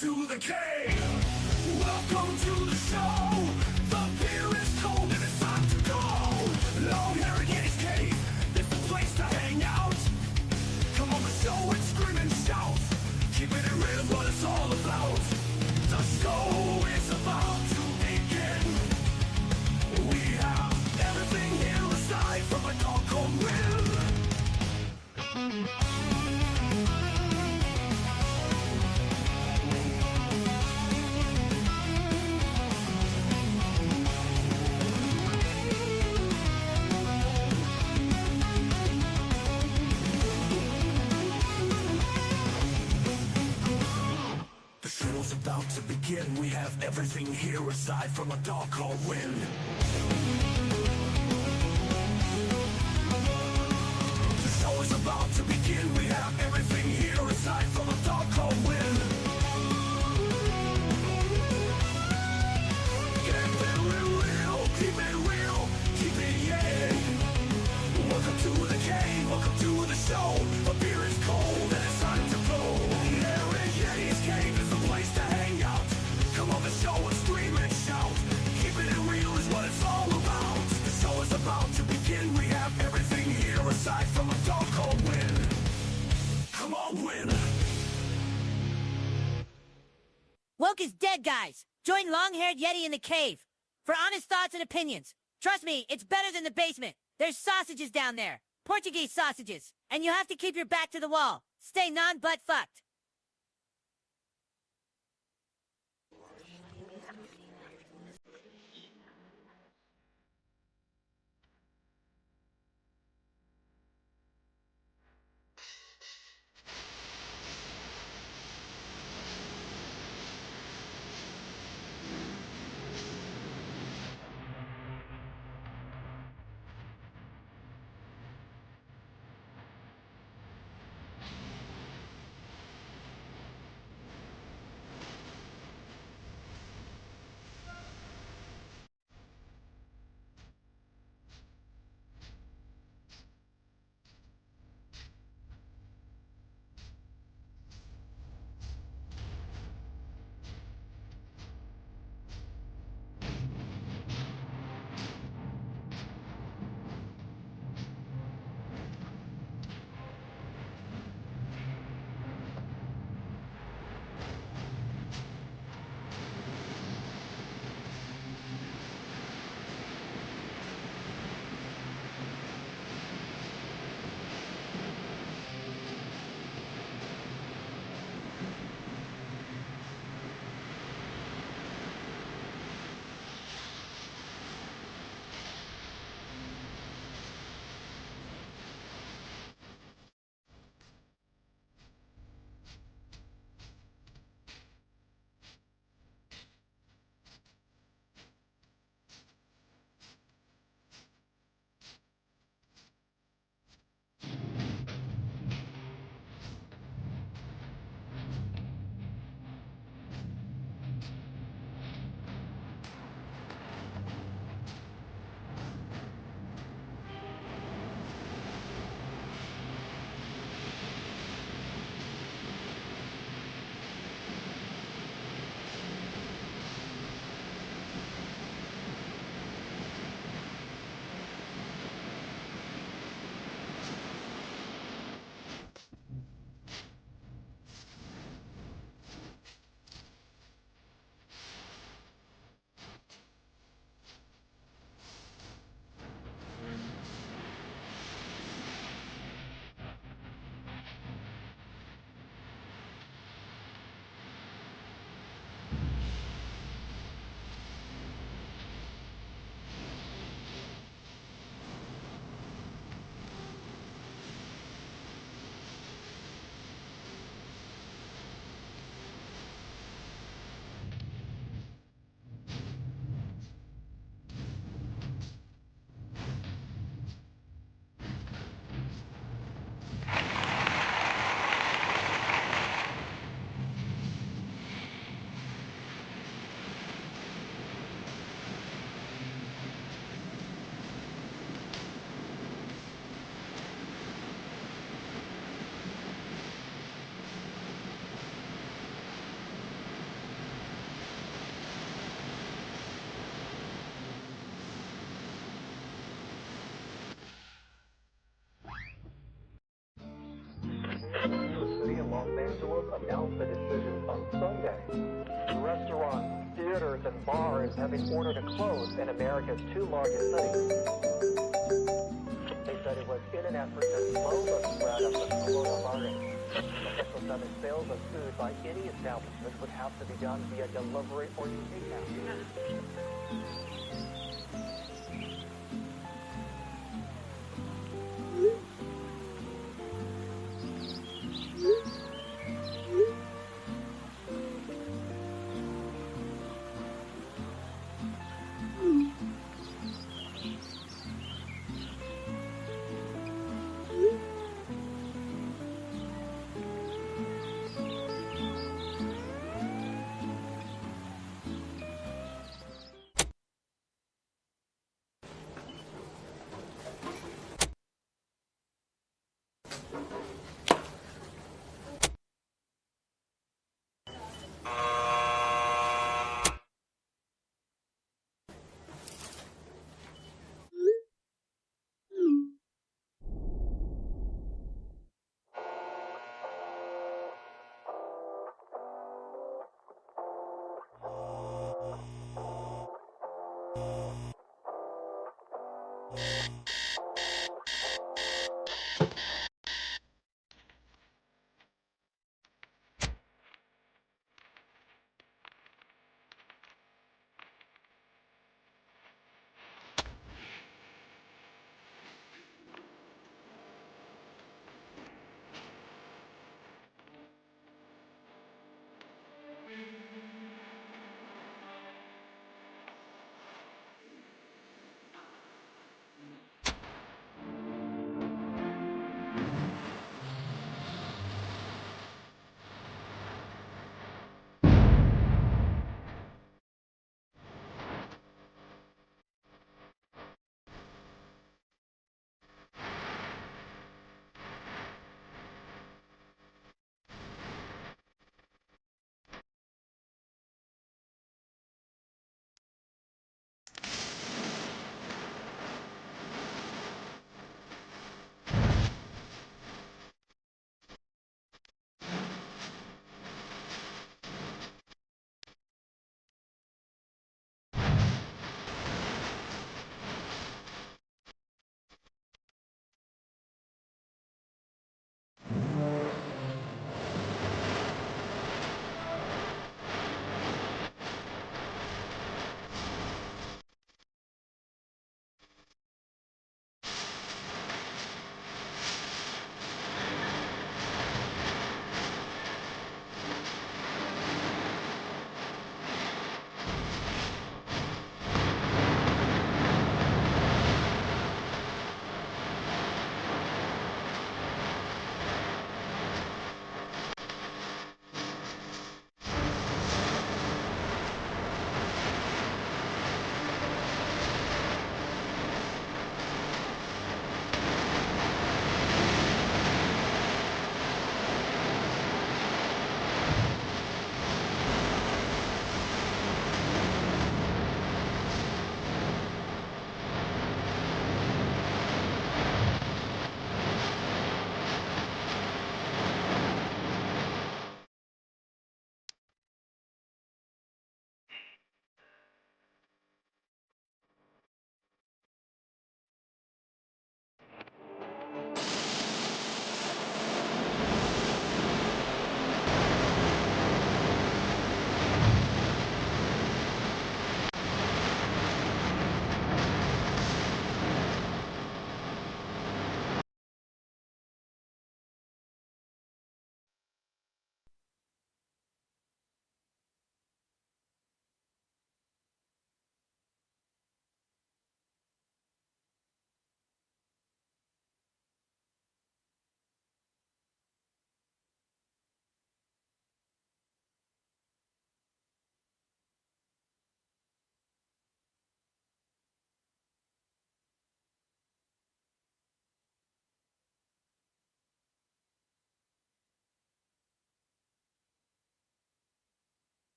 to the cave. Welcome to the show. The beer is cold and it's time to go. LongHairedYeti'sCave, this the place to hang out. Come on the show and scream and shout. Keeping it real is what it's all about. The show is about to begin. We have everything here aside from a doggone will. The show's about to begin. We have everything here aside from a dog called wind. The show is about to begin. We have everything here aside from a dog called wind. Keep it real, keep it real, keep it yeah. Welcome to the cave, welcome to the show. A beer is cold and it's time to blow. LongHairedYeti'sCave is the place to hang out. Come on the show and scream and shout. Keeping it real is what it's all about. The show is about to begin. We have everything here aside from a dog called Win. Come on, Win. Woke is dead, guys. Join Long-Haired Yeti in the cave for honest thoughts and opinions. Trust me, it's better than the basement. There's sausages down there. Portuguese sausages. And you have to keep your back to the wall. Stay non-butt fucked. Los Angeles announced the decision on Sunday. Restaurants, theaters, and bars have been ordered to close in America's two largest cities. They said it was in an effort to slow the spread of the coronavirus. Officials said that sales of food by any establishment would have to be done via delivery or takeout.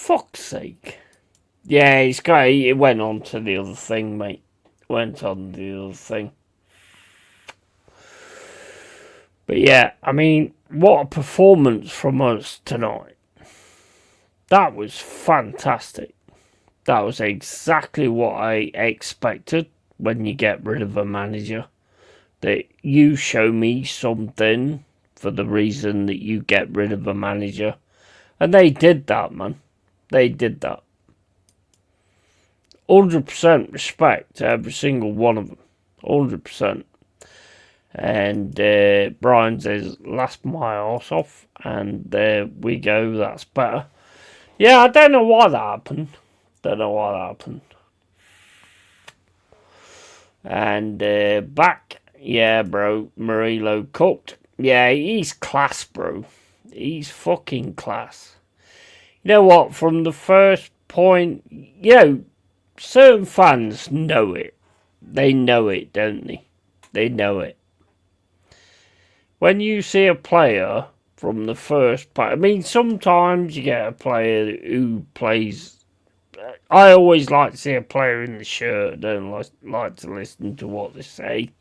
fuck's sake. Yeah, it's great. It went on to the other thing, mate. Went on to the other thing. But yeah, I mean, what a performance from us tonight. That was fantastic. That was exactly what I expected when you get rid of a manager. That you show me something for the reason that you get rid of a manager. And they did that, man. They did that. 100% respect to every single one of them. 100%. And Brian says, laughed my arse off. And there we go, that's better. Yeah, I don't know why that happened. And back, yeah, bro, Murillo cooked. Yeah, he's class, bro. He's fucking class. You know what, from the first point, certain fans know it. They know it, don't they? They know it. When you see a player from the first part, I mean, sometimes you get a player who plays. I always like to see a player in the shirt. I don't like to listen to what they say.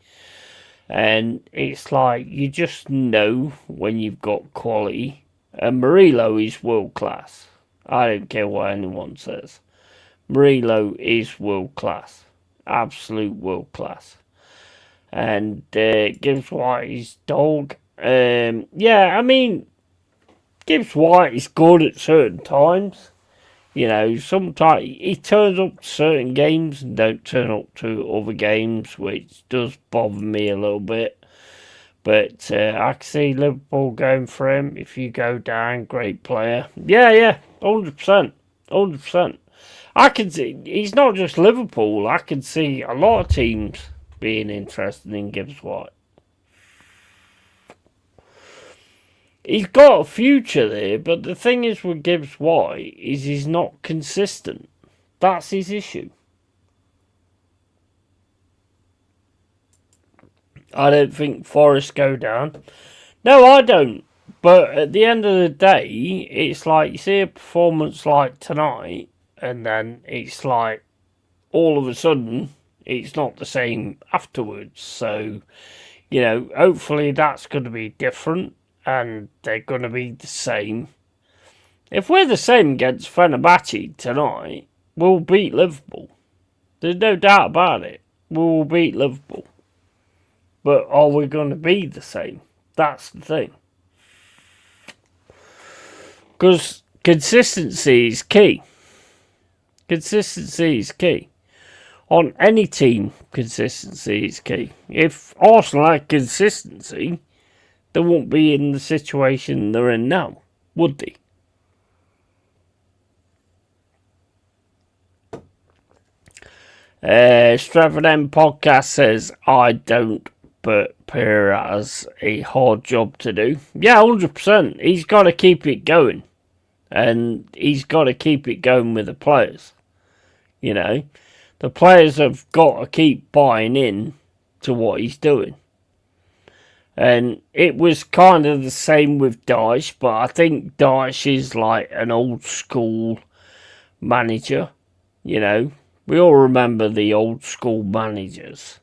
And it's like, you just know when you've got quality. And Murillo is world class. I don't care what anyone says. Murillo is world class. Absolute world class. And Gibbs White is dog. Yeah, I mean, Gibbs White is good at certain times. You know, sometimes he turns up to certain games and don't turn up to other games, which does bother me a little bit. But I can see Liverpool going for him. If you go down, great player. Yeah, 100%. 100%. I can see, he's not just Liverpool. I can see a lot of teams being interested in Gibbs White. He's got a future there, but the thing is with Gibbs White is he's not consistent. That's his issue. I don't think Forest go down. No, I don't. But at the end of the day, it's like you see a performance like tonight, and then it's like all of a sudden it's not the same afterwards. So, hopefully that's going to be different. And they're going to be the same. If we're the same against Fenerbahce tonight, we'll beat Liverpool. There's no doubt about it. We will beat Liverpool. But are we going to be the same? That's the thing. Because consistency is key. Consistency is key. On any team, consistency is key. If Arsenal had consistency, they won't be in the situation they're in now, would they? Stratford M Podcast says, I don't, but Pierre has a hard job to do. Yeah, 100%. He's got to keep it going. And he's got to keep it going with the players. The players have got to keep buying in to what he's doing. And it was kind of the same with Dyche, but I think Dyche is like an old school manager. We all remember the old school managers.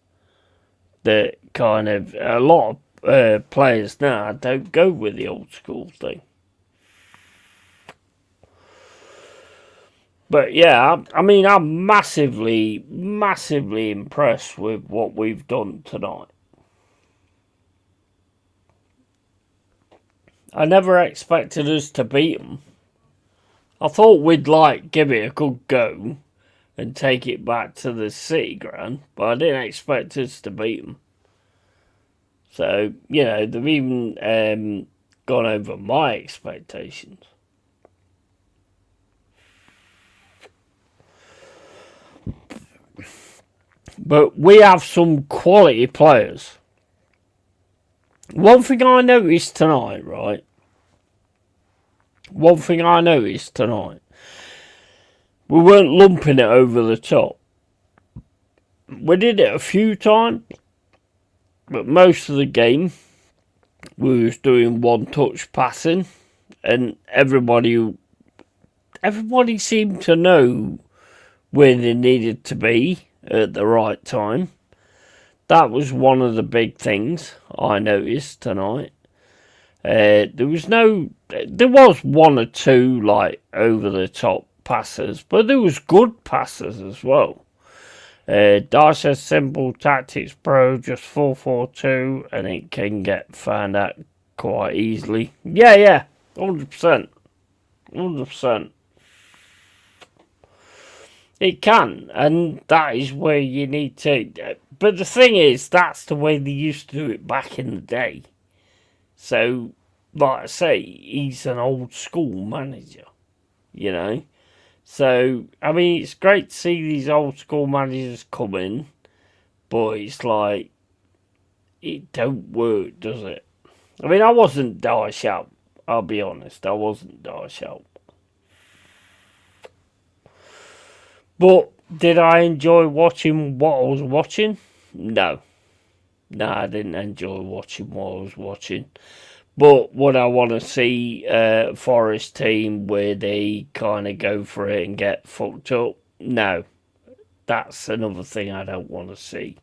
That kind of, a lot of players now don't go with the old school thing. But yeah, I mean, I'm massively, massively impressed with what we've done tonight. I never expected us to beat them. I thought we'd give it a good go and take it back to the City ground, but I didn't expect us to beat them. So, they've even gone over my expectations. But we have some quality players. One thing I noticed tonight, right? We weren't lumping it over the top. We did it a few times, but most of the game we was doing one-touch passing, and everybody everybody seemed to know where they needed to be at the right time. That was one of the big things I noticed tonight. There was one or two like over the top passes, but there was good passes as well. Dash says simple tactics, bro, just 4-4-2, and it can get found out quite easily. Yeah, 100%. 100%. It can, and that is where you need to. But the thing is, that's the way they used to do it back in the day. So, like I say, he's an old school manager, you know. So, I mean, it's great to see these old school managers come in, but it's like, it don't work, does it? I mean, I wasn't dash out, I'll be honest, I wasn't dash out. But, did I enjoy watching what I was watching? No. No, I didn't enjoy watching what I was watching. But would I want to see a Forest team where they kind of go for it and get fucked up? No. That's another thing I don't want to see.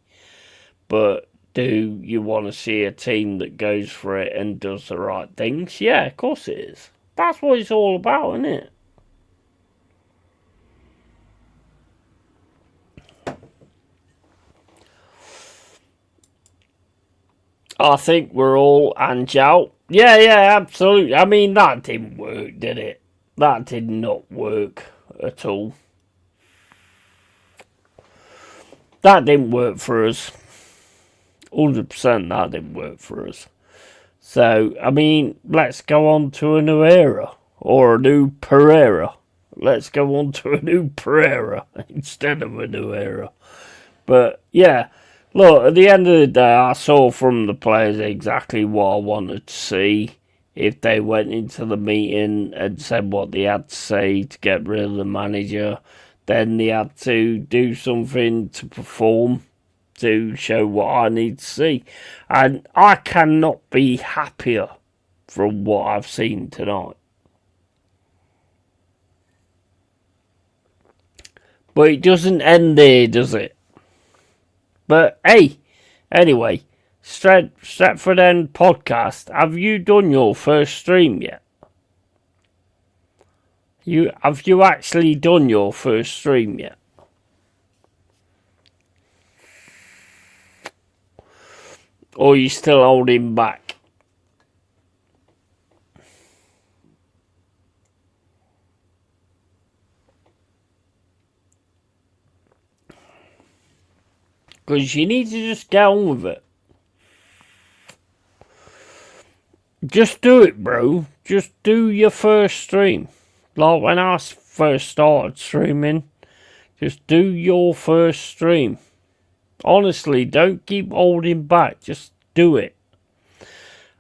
But do you want to see a team that goes for it and does the right things? Yeah, of course it is. That's what it's all about, isn't it? I think we're all Ange out. Yeah, absolutely. I mean, that didn't work, did it? That did not work at all. That didn't work for us. 100% that didn't work for us. So, I mean, let's go on to a new era. Or a new Pereira. Let's go on to a new Pereira instead of a new era. But, yeah. Look, at the end of the day, I saw from the players exactly what I wanted to see. If they went into the meeting and said what they had to say to get rid of the manager, then they had to do something to perform to show what I need to see. And I cannot be happier from what I've seen tonight. But it doesn't end there, does it? But hey, anyway, Stratford End podcast. Have you done your first stream yet? Have you actually done your first stream yet? Or are you still holding back? Because you need to just get on with it. Just do it, bro. Just do your first stream. Like when I first started streaming, just do your first stream. Honestly, don't keep holding back. Just do it.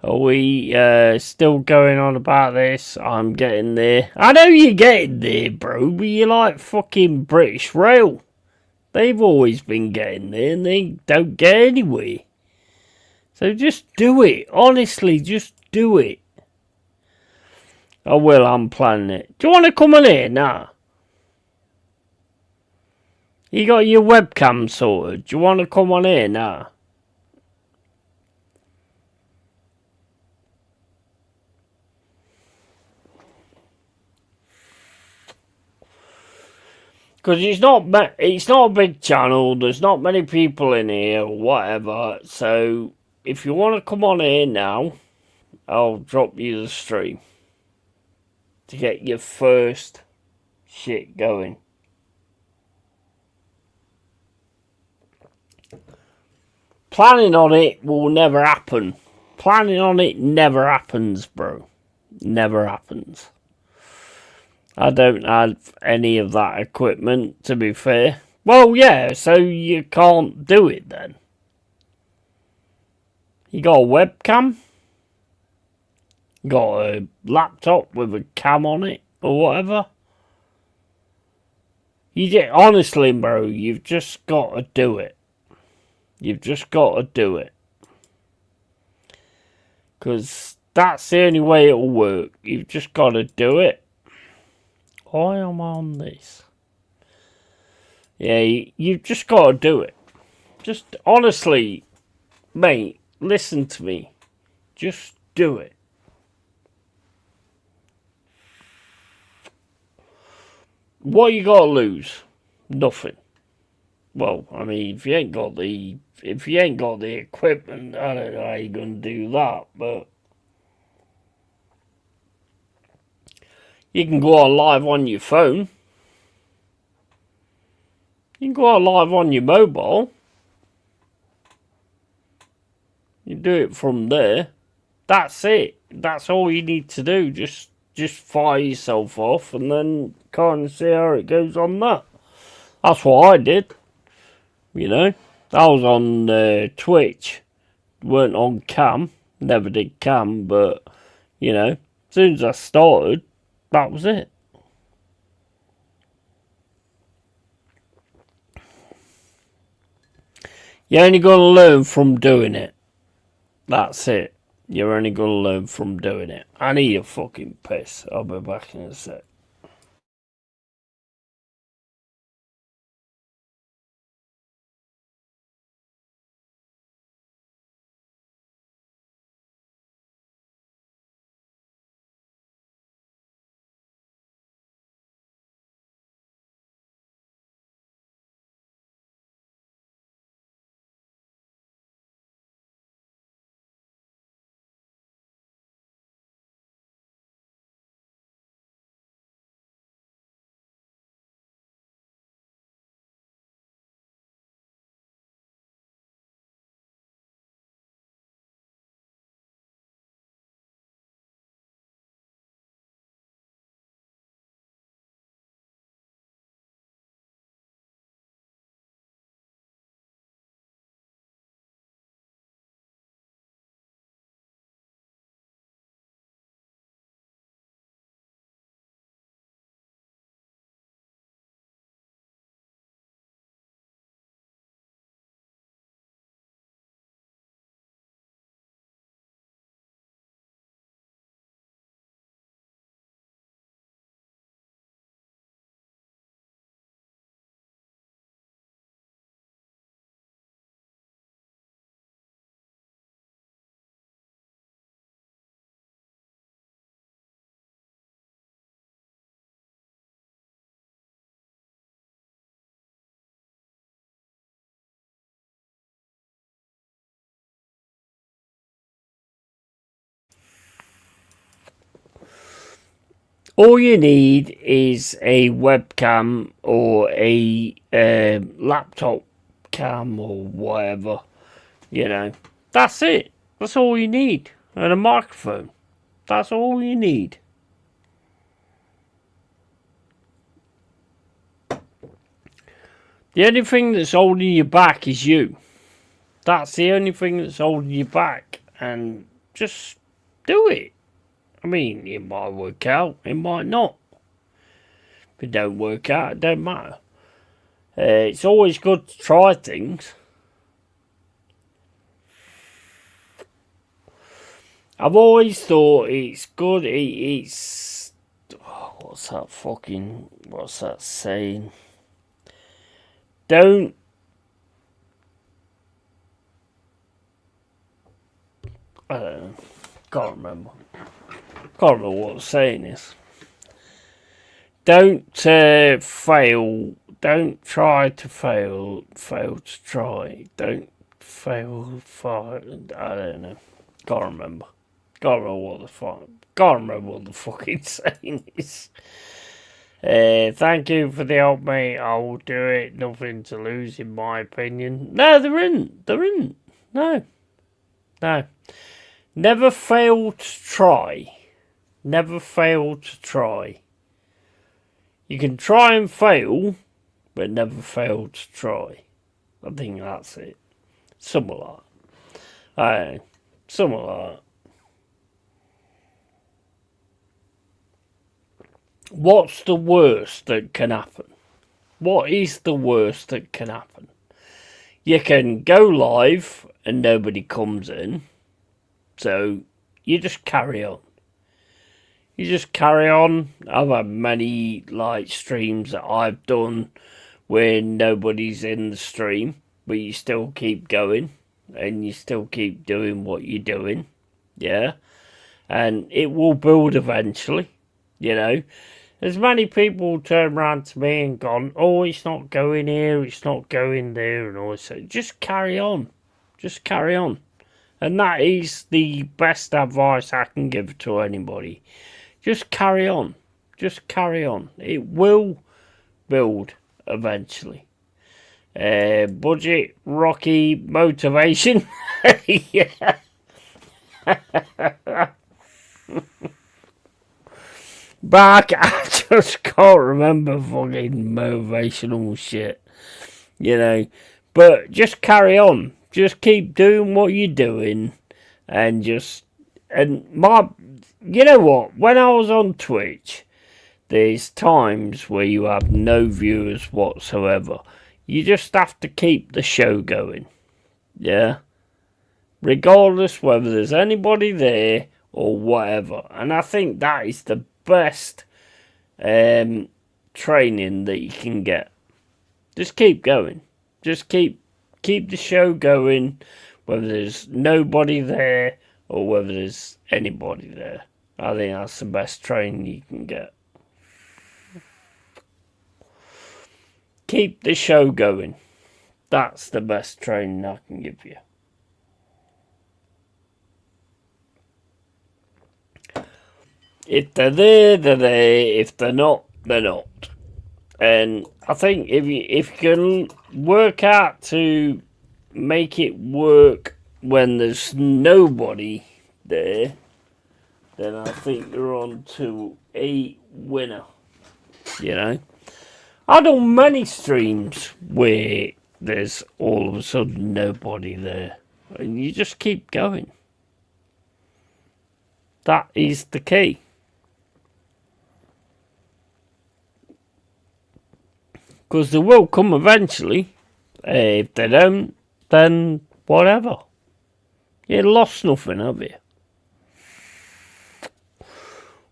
Are we still going on about this? I'm getting there. I know you're getting there, bro, but you're like fucking British Rail. They've always been getting there and they don't get anywhere. So just do it. Honestly, just do it. Oh, well, I'm planning it. Do you want to come on here? Nah. You got your webcam sorted. Do you want to come on here? Nah. Because it's not a big channel, there's not many people in here or whatever, so if you want to come on here now, I'll drop you the stream to get your first shit going. Planning on it will never happen. Planning on it never happens, bro. Never happens. I don't have any of that equipment, to be fair. Well, yeah, so you can't do it then. You got a webcam? You got a laptop with a cam on it, or whatever? Honestly, bro, you've just got to do it. You've just got to do it. Because that's the only way it'll work. You've just got to do it. I am on this. Yeah, you've just got to do it. Just honestly, mate, listen to me. Just do it. What you got to lose? Nothing. Well, I mean, if you ain't got the equipment, I don't know how you're gonna do that, but you can go on live on your phone. You can go on live on your mobile. You do it from there. That's it. That's all you need to do. Just fire yourself off and then kind of see how it goes on that. That's what I did. You know, I was on Twitch. Weren't on cam. Never did cam, but you know, as soon as I started, that was it. You're only going to learn from doing it. That's it. You're only going to learn from doing it. I need a fucking piss. I'll be back in a sec. All you need is a webcam or a laptop cam or whatever. You know, that's it. That's all you need. And a microphone. That's all you need. The only thing that's holding you back is you. That's the only thing that's holding you back. And just do it. I mean, it might work out, it might not. If it don't work out, it don't matter. It's always good to try things. I've always thought it's good. It's what's that saying? Don't. I don't know. Can't remember what the saying is. Don't fail. Don't try to fail. Fail to try. Don't fail. I don't know. Can't remember. Can't remember what the fucking saying is. Thank you for the help, mate. I will do it. Nothing to lose, in my opinion. No, there isn't. No. Never fail to try. Never fail to try. You can try and fail, but never fail to try. I think that's it. Something like that. Something like that. What's the worst that can happen? What is the worst that can happen? You can go live and nobody comes in, so you just carry on. You just carry on. I've had many like streams that I've done where nobody's in the stream, but you still keep going and you still keep doing what you're doing. Yeah. And it will build eventually, you know. There's many people turn around to me and gone, oh, it's not going here, it's not going there, and all this. Just carry on. Just carry on. And that is the best advice I can give to anybody. Just carry on. Just carry on. It will build eventually. Budget, Rocky, motivation. Yeah. Back, I just can't remember fucking motivational shit. You know. But just carry on. Just keep doing what you're doing. And just... And my... You know what? When I was on Twitch, there's times where you have no viewers whatsoever. You just have to keep the show going. Yeah? Regardless whether there's anybody there or whatever. And I think that is the best training that you can get. Just keep going. Just keep the show going, whether there's nobody there or whether there's anybody there. I think that's the best training you can get. Keep the show going. That's the best training I can give you. If they're there, they're there. If they're not, they're not. And I think if you can work out to make it work when there's nobody there, then I think you're on to a winner. You know? I've done many streams where there's all of a sudden nobody there. And you just keep going. That is the key. Because they will come eventually. If they don't, then whatever. You lost nothing, have you?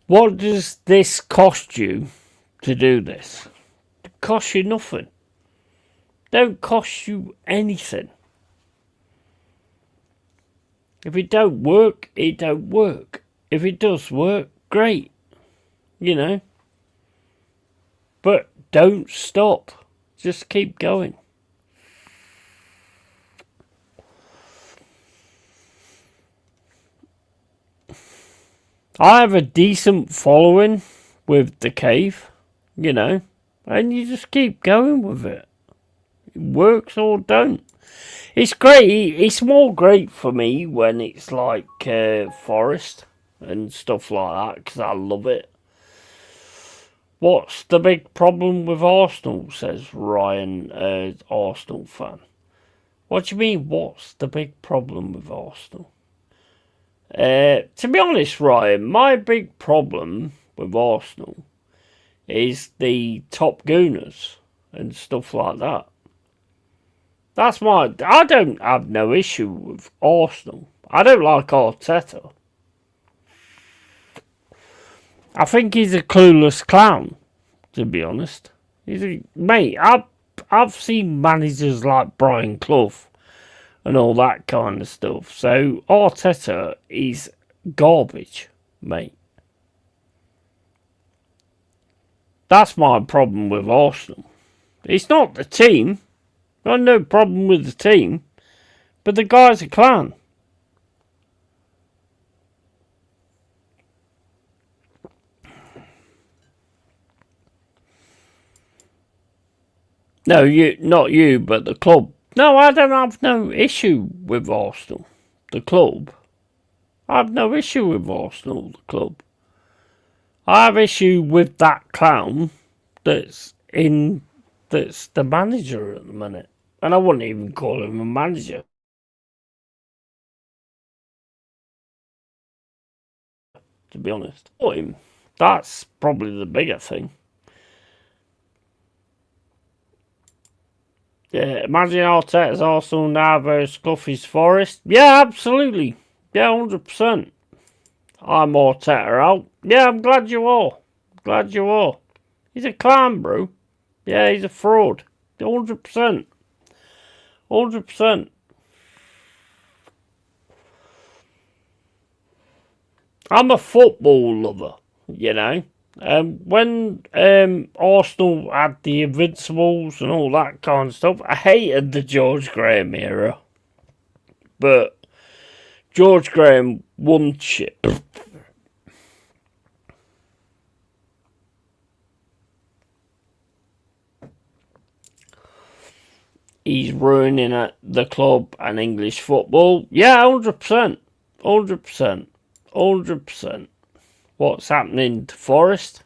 What does this cost you to do this? It costs you nothing. Don't cost you anything. If it don't work, it don't work. If it does work, great. You know. But don't stop. Just keep going. I have a decent following with the cave, you know, and you just keep going with it. It works or don't. It's great. It's more great for me when it's like forest and stuff like that because I love it. What's the big problem with Arsenal, says Ryan, Arsenal fan. What do you mean, what's the big problem with Arsenal? To be honest, Ryan, my big problem with Arsenal is the top gooners and stuff like that. I don't have no issue with Arsenal. I don't like Arteta. I think he's a clueless clown, to be honest. Mate, I've seen managers like Brian Clough and all that kind of stuff. So Arteta is garbage, mate. That's my problem with Arsenal. It's not the team. I've got no problem with the team. But the guy's a clown. No, not you, but the club. No, I don't have no issue with Arsenal, the club. I have no issue with Arsenal, the club. I have issue with that clown that's the manager at the minute. And I wouldn't even call him a manager. To be honest. That's probably the bigger thing. Yeah, imagine Arteta's Arsenal now versus Clough's Forest. Yeah, absolutely. Yeah, 100%. I'm Arteta out. Yeah, I'm glad you are. Glad you are. He's a clown, bro. Yeah, he's a fraud. 100%. 100%. I'm a football lover, you know. When Arsenal had the Invincibles and all that kind of stuff, I hated the George Graham era. But George Graham won shit. He's ruining the club and English football. Yeah, 100%. 100%. 100%. What's happening to Forest?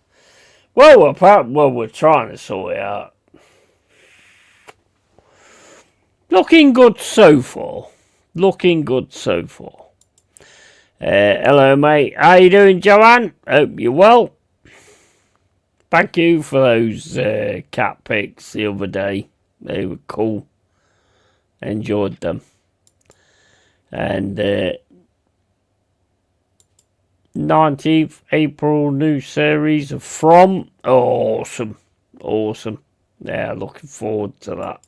Well, we're trying to sort it out. Looking good so far. Looking good so far. Hello, mate. How you doing, Joanne? Hope you're well. Thank you for those cat pics the other day. They were cool. Enjoyed them. And 19th April, new series of From. Awesome. Awesome. Yeah, looking forward to that.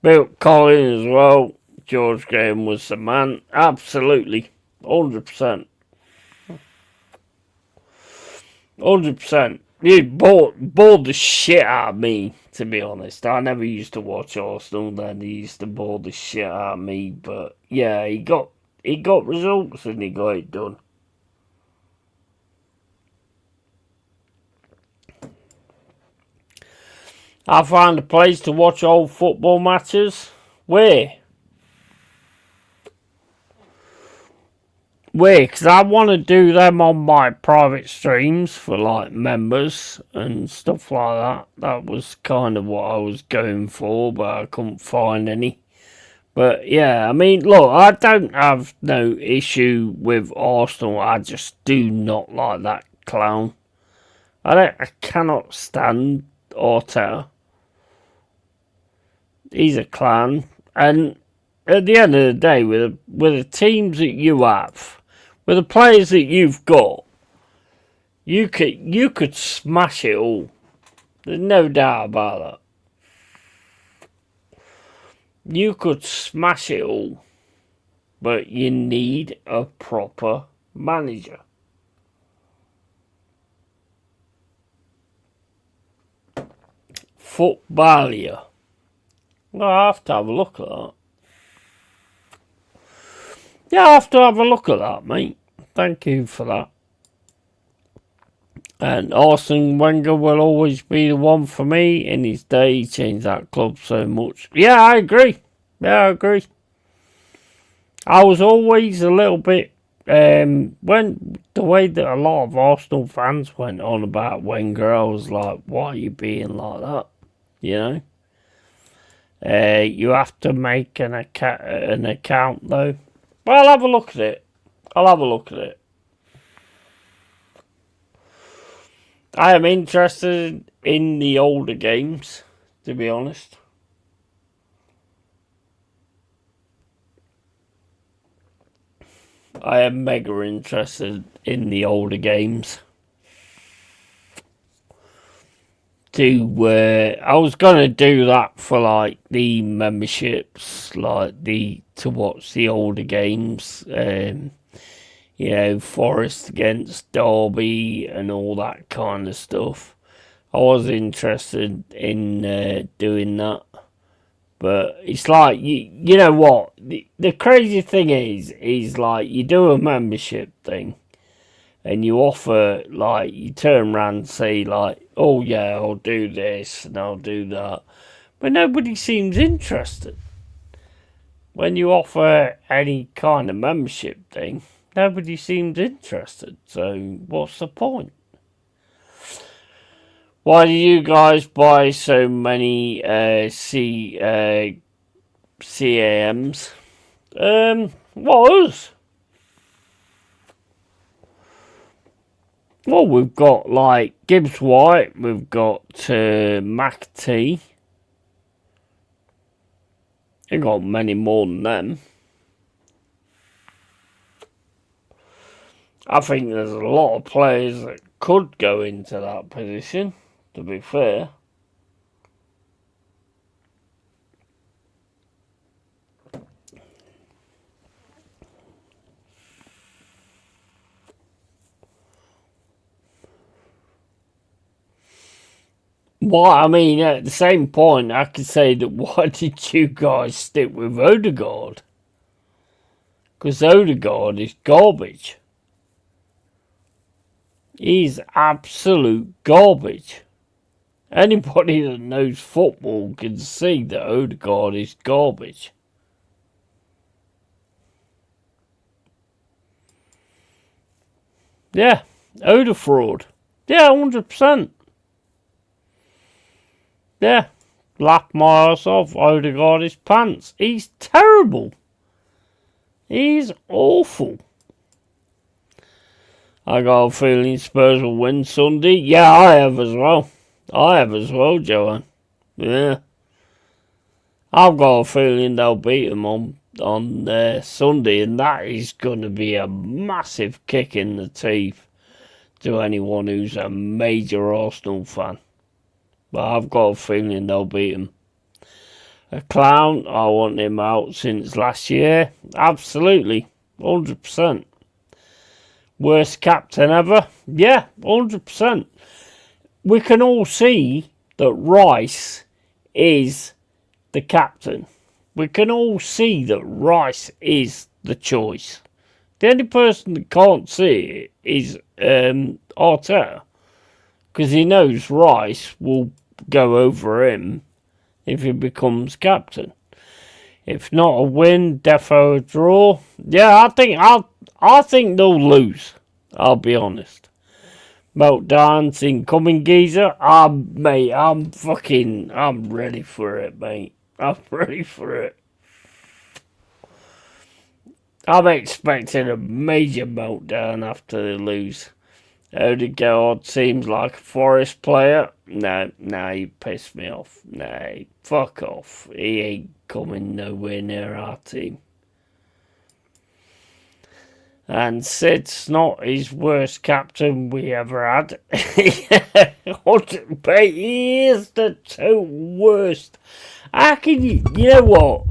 Bill Collins as well. George Graham was the man. Absolutely. 100%. 100%. He bored the shit out of me, to be honest. I never used to watch Arsenal then. He used to bore the shit out of me. But yeah, he got results and he got it done. I found a place to watch old football matches. Where? Because I want to do them on my private streams for like members and stuff like that. That was kind of what I was going for, but I couldn't find any. But yeah, I mean, look, I don't have no issue with Arsenal. I just do not like that clown. I cannot stand Arteta. He's a clown, and at the end of the day, with the teams that you have, with the players that you've got, you could smash it all. There's no doubt about that. You could smash it all, but you need a proper manager. Footballer. Well, I have to have a look at that. Yeah, I have to have a look at that, mate. Thank you for that. And Arsene Wenger will always be the one for me. In his day, he changed that club so much. Yeah, I agree. I was always a little bit... when the way that a lot of Arsenal fans went on about Wenger, I was like, why are you being like that? You know? You have to make an account, though. Well, I'll have a look at it. I am interested in the older games, to be honest. I am mega interested in the older games. I was gonna do that for like the memberships, like to watch the older games. You know, Forest against Derby and all that kind of stuff. I was interested in doing that. But it's like, you know what? The crazy thing is like, you do a membership thing. And you offer, like, you turn around and say, like, oh yeah, I'll do this and I'll do that. But nobody seems interested. When you offer any kind of membership thing, nobody seems interested. So, what's the point? Why do you guys buy so many CAMs? What us? Well, we've got like Gibbs White, we've got McT. We've got many more than them. I think there's a lot of players that could go into that position, to be fair. Well, I mean, at the same point, I could say that why did you guys stick with Odegaard? Because Odegaard is garbage. He's absolute garbage. Anybody that knows football can see that Odegaard is garbage. Yeah, Oda fraud. Yeah, 100%. Yeah, laugh my ass off. Odegaard his pants. He's terrible. He's awful. I got a feeling Spurs will win Sunday. Yeah, I have as well. Joanne. Yeah. I've got a feeling they'll beat them on Sunday, and that is going to be a massive kick in the teeth to anyone who's a major Arsenal fan. But I've got a feeling they'll beat him. A clown, I want him out since last year. Absolutely. 100%. Worst captain ever? Yeah, 100%. We can all see that Rice is the captain. We can all see that Rice is the choice. The only person that can't see it is Arteta. Because he knows Rice will go over him if he becomes captain. If not a win, defo a draw. Yeah, I think they'll lose. I'll be honest. Meltdown's incoming, geezer. Mate, I'm ready for it, mate. I'm ready for it. I'm expecting a major meltdown after they lose. Odegaard seems like a Forest player. No, he pissed me off. No, fuck off. He ain't coming nowhere near our team. And Sid's not his worst captain we ever had. But he is the two worst. How can you know what?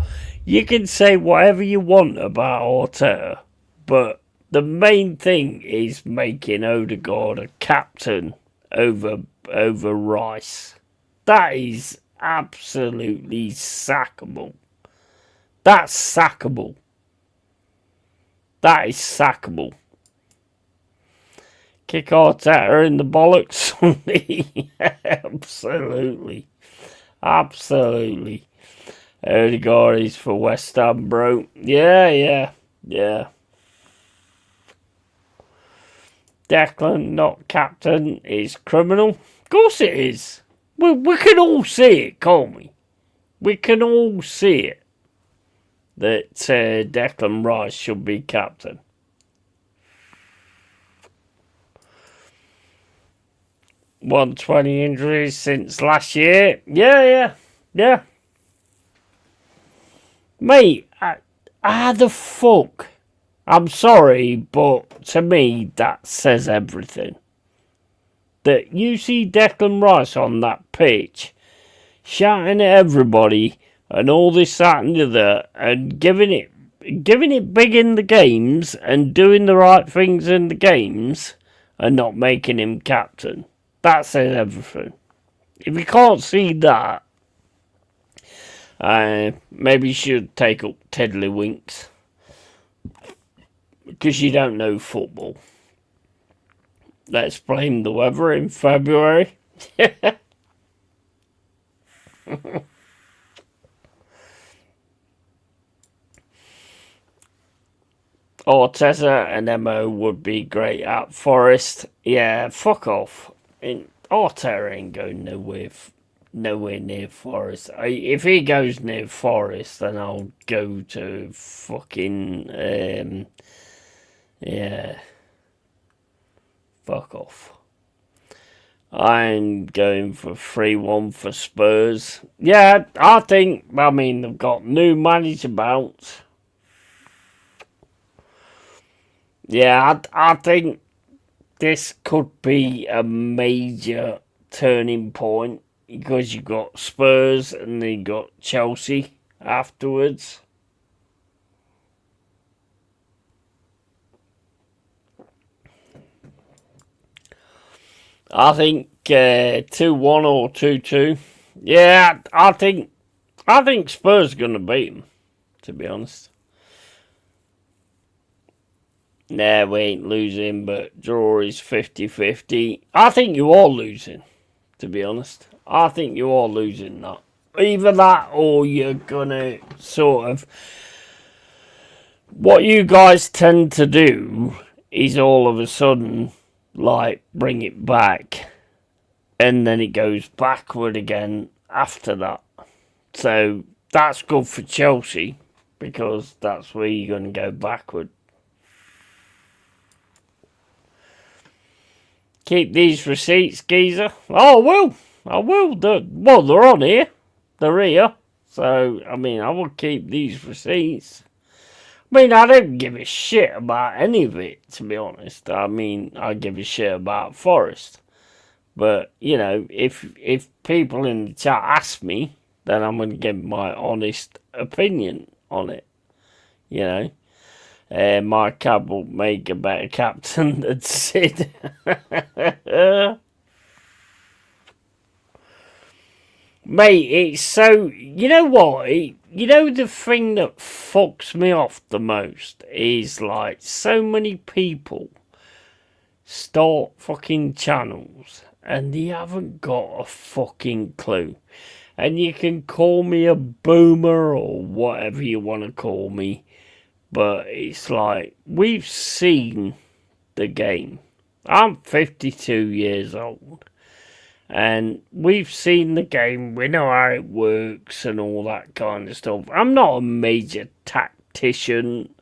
You can say whatever you want about Arteta, but the main thing is making Odegaard a captain over Rice. That is absolutely sackable. That's sackable. That is sackable. Kick Arteta in the bollocks. Absolutely. Absolutely. Odegaard is for West Ham, bro. Yeah. Declan not captain is criminal. Of course it is. We can all see it, can't we? We can all see it. That Declan Rice should be captain. $120 injuries since last year. Yeah. Mate, how the fuck? I'm sorry, but to me, that says everything. That you see Declan Rice on that pitch, shouting at everybody, and all this, that, and the other, and giving it big in the games, and doing the right things in the games, and not making him captain. That says everything. If you can't see that, maybe you should take up Tiddlywinks. Because you don't know football. Let's blame the weather in February. Arteta and Mo would be great at Forest. Yeah, fuck off. Arteta ain't going nowhere near Forest. If he goes near Forest, then I'll go to fucking... yeah. Fuck off. I'm going for 3-1 for Spurs. Yeah, I mean, they've got new manager bounce. Yeah, I think this could be a major turning point because you got Spurs and then you got Chelsea afterwards. I think 2-1 or 2-2. Yeah, I think Spurs are gonna beat them. To be honest. Nah, we ain't losing, but draw is 50-50. I think you are losing, to be honest. I think you are losing that. Either that or you're gonna sort of... What you guys tend to do is all of a sudden, like, bring it back. And then it goes backward again after that. So, that's good for Chelsea, because that's where you're going to go backward. Keep these receipts, geezer. Oh, I will. They're on here. They're here. So, I mean, I will keep these receipts. I mean, I don't give a shit about any of it, to be honest. I mean, I give a shit about Forest. But, you know, if people in the chat ask me, then I'm going to give my honest opinion on it. You know. My cab will make a better captain than Sid. Mate, it's so... You know what? You know the thing that fucks me off the most is, like, so many people start fucking channels and they haven't got a fucking clue. And you can call me a boomer or whatever you want to call me. But it's like, we've seen the game. I'm 52 years old. And we've seen the game. We know how it works and all that kind of stuff. I'm not a major tactician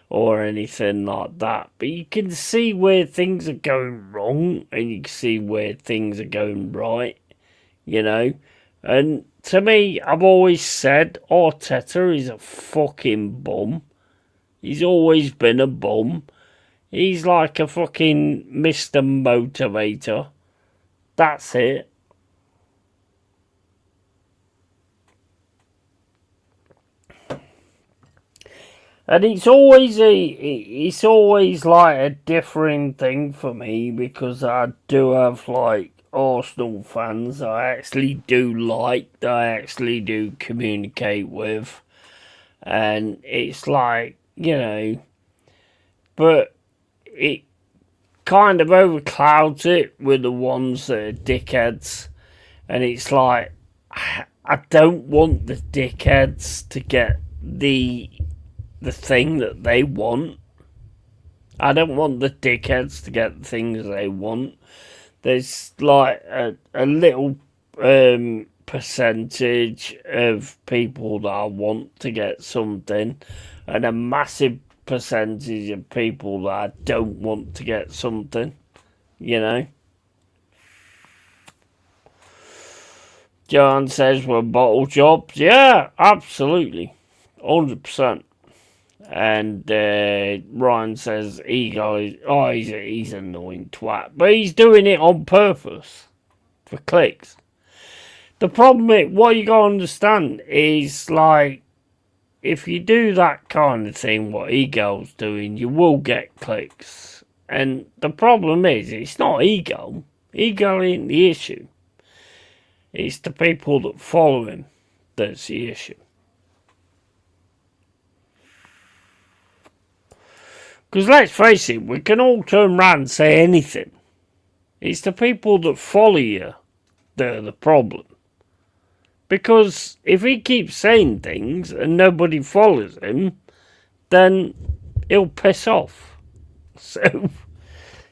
or anything like that. But you can see where things are going wrong. And you can see where things are going right. You know. And to me, I've always said Arteta is a fucking bum. He's always been a bum. He's like a fucking Mr. Motivator. That's it. And it's always like a differing thing for me because I do have like Arsenal fans I actually do like, that I actually do communicate with. And it's like, you know, but it kind of overclouds it with the ones that are dickheads. And it's like, I don't want the dickheads to get the thing that they want. I don't want the dickheads to get the things they want. There's like a little percentage of people that I want to get something, and a massive percentage of people that I don't want to get something, you know. John says we're bottle jobs. Yeah, absolutely. 100%. And Ryan says Eagle is... Oh, he's an annoying twat. But he's doing it on purpose. For clicks. The problem is, what you gotta understand is, like, if you do that kind of thing, what Eagle's doing, you will get clicks. And the problem is, it's not Eagle. Eagle ain't the issue. It's the people that follow him that's the issue. Because let's face it, we can all turn around and say anything. It's the people that follow you that are the problem. Because if he keeps saying things and nobody follows him, then he'll piss off. So,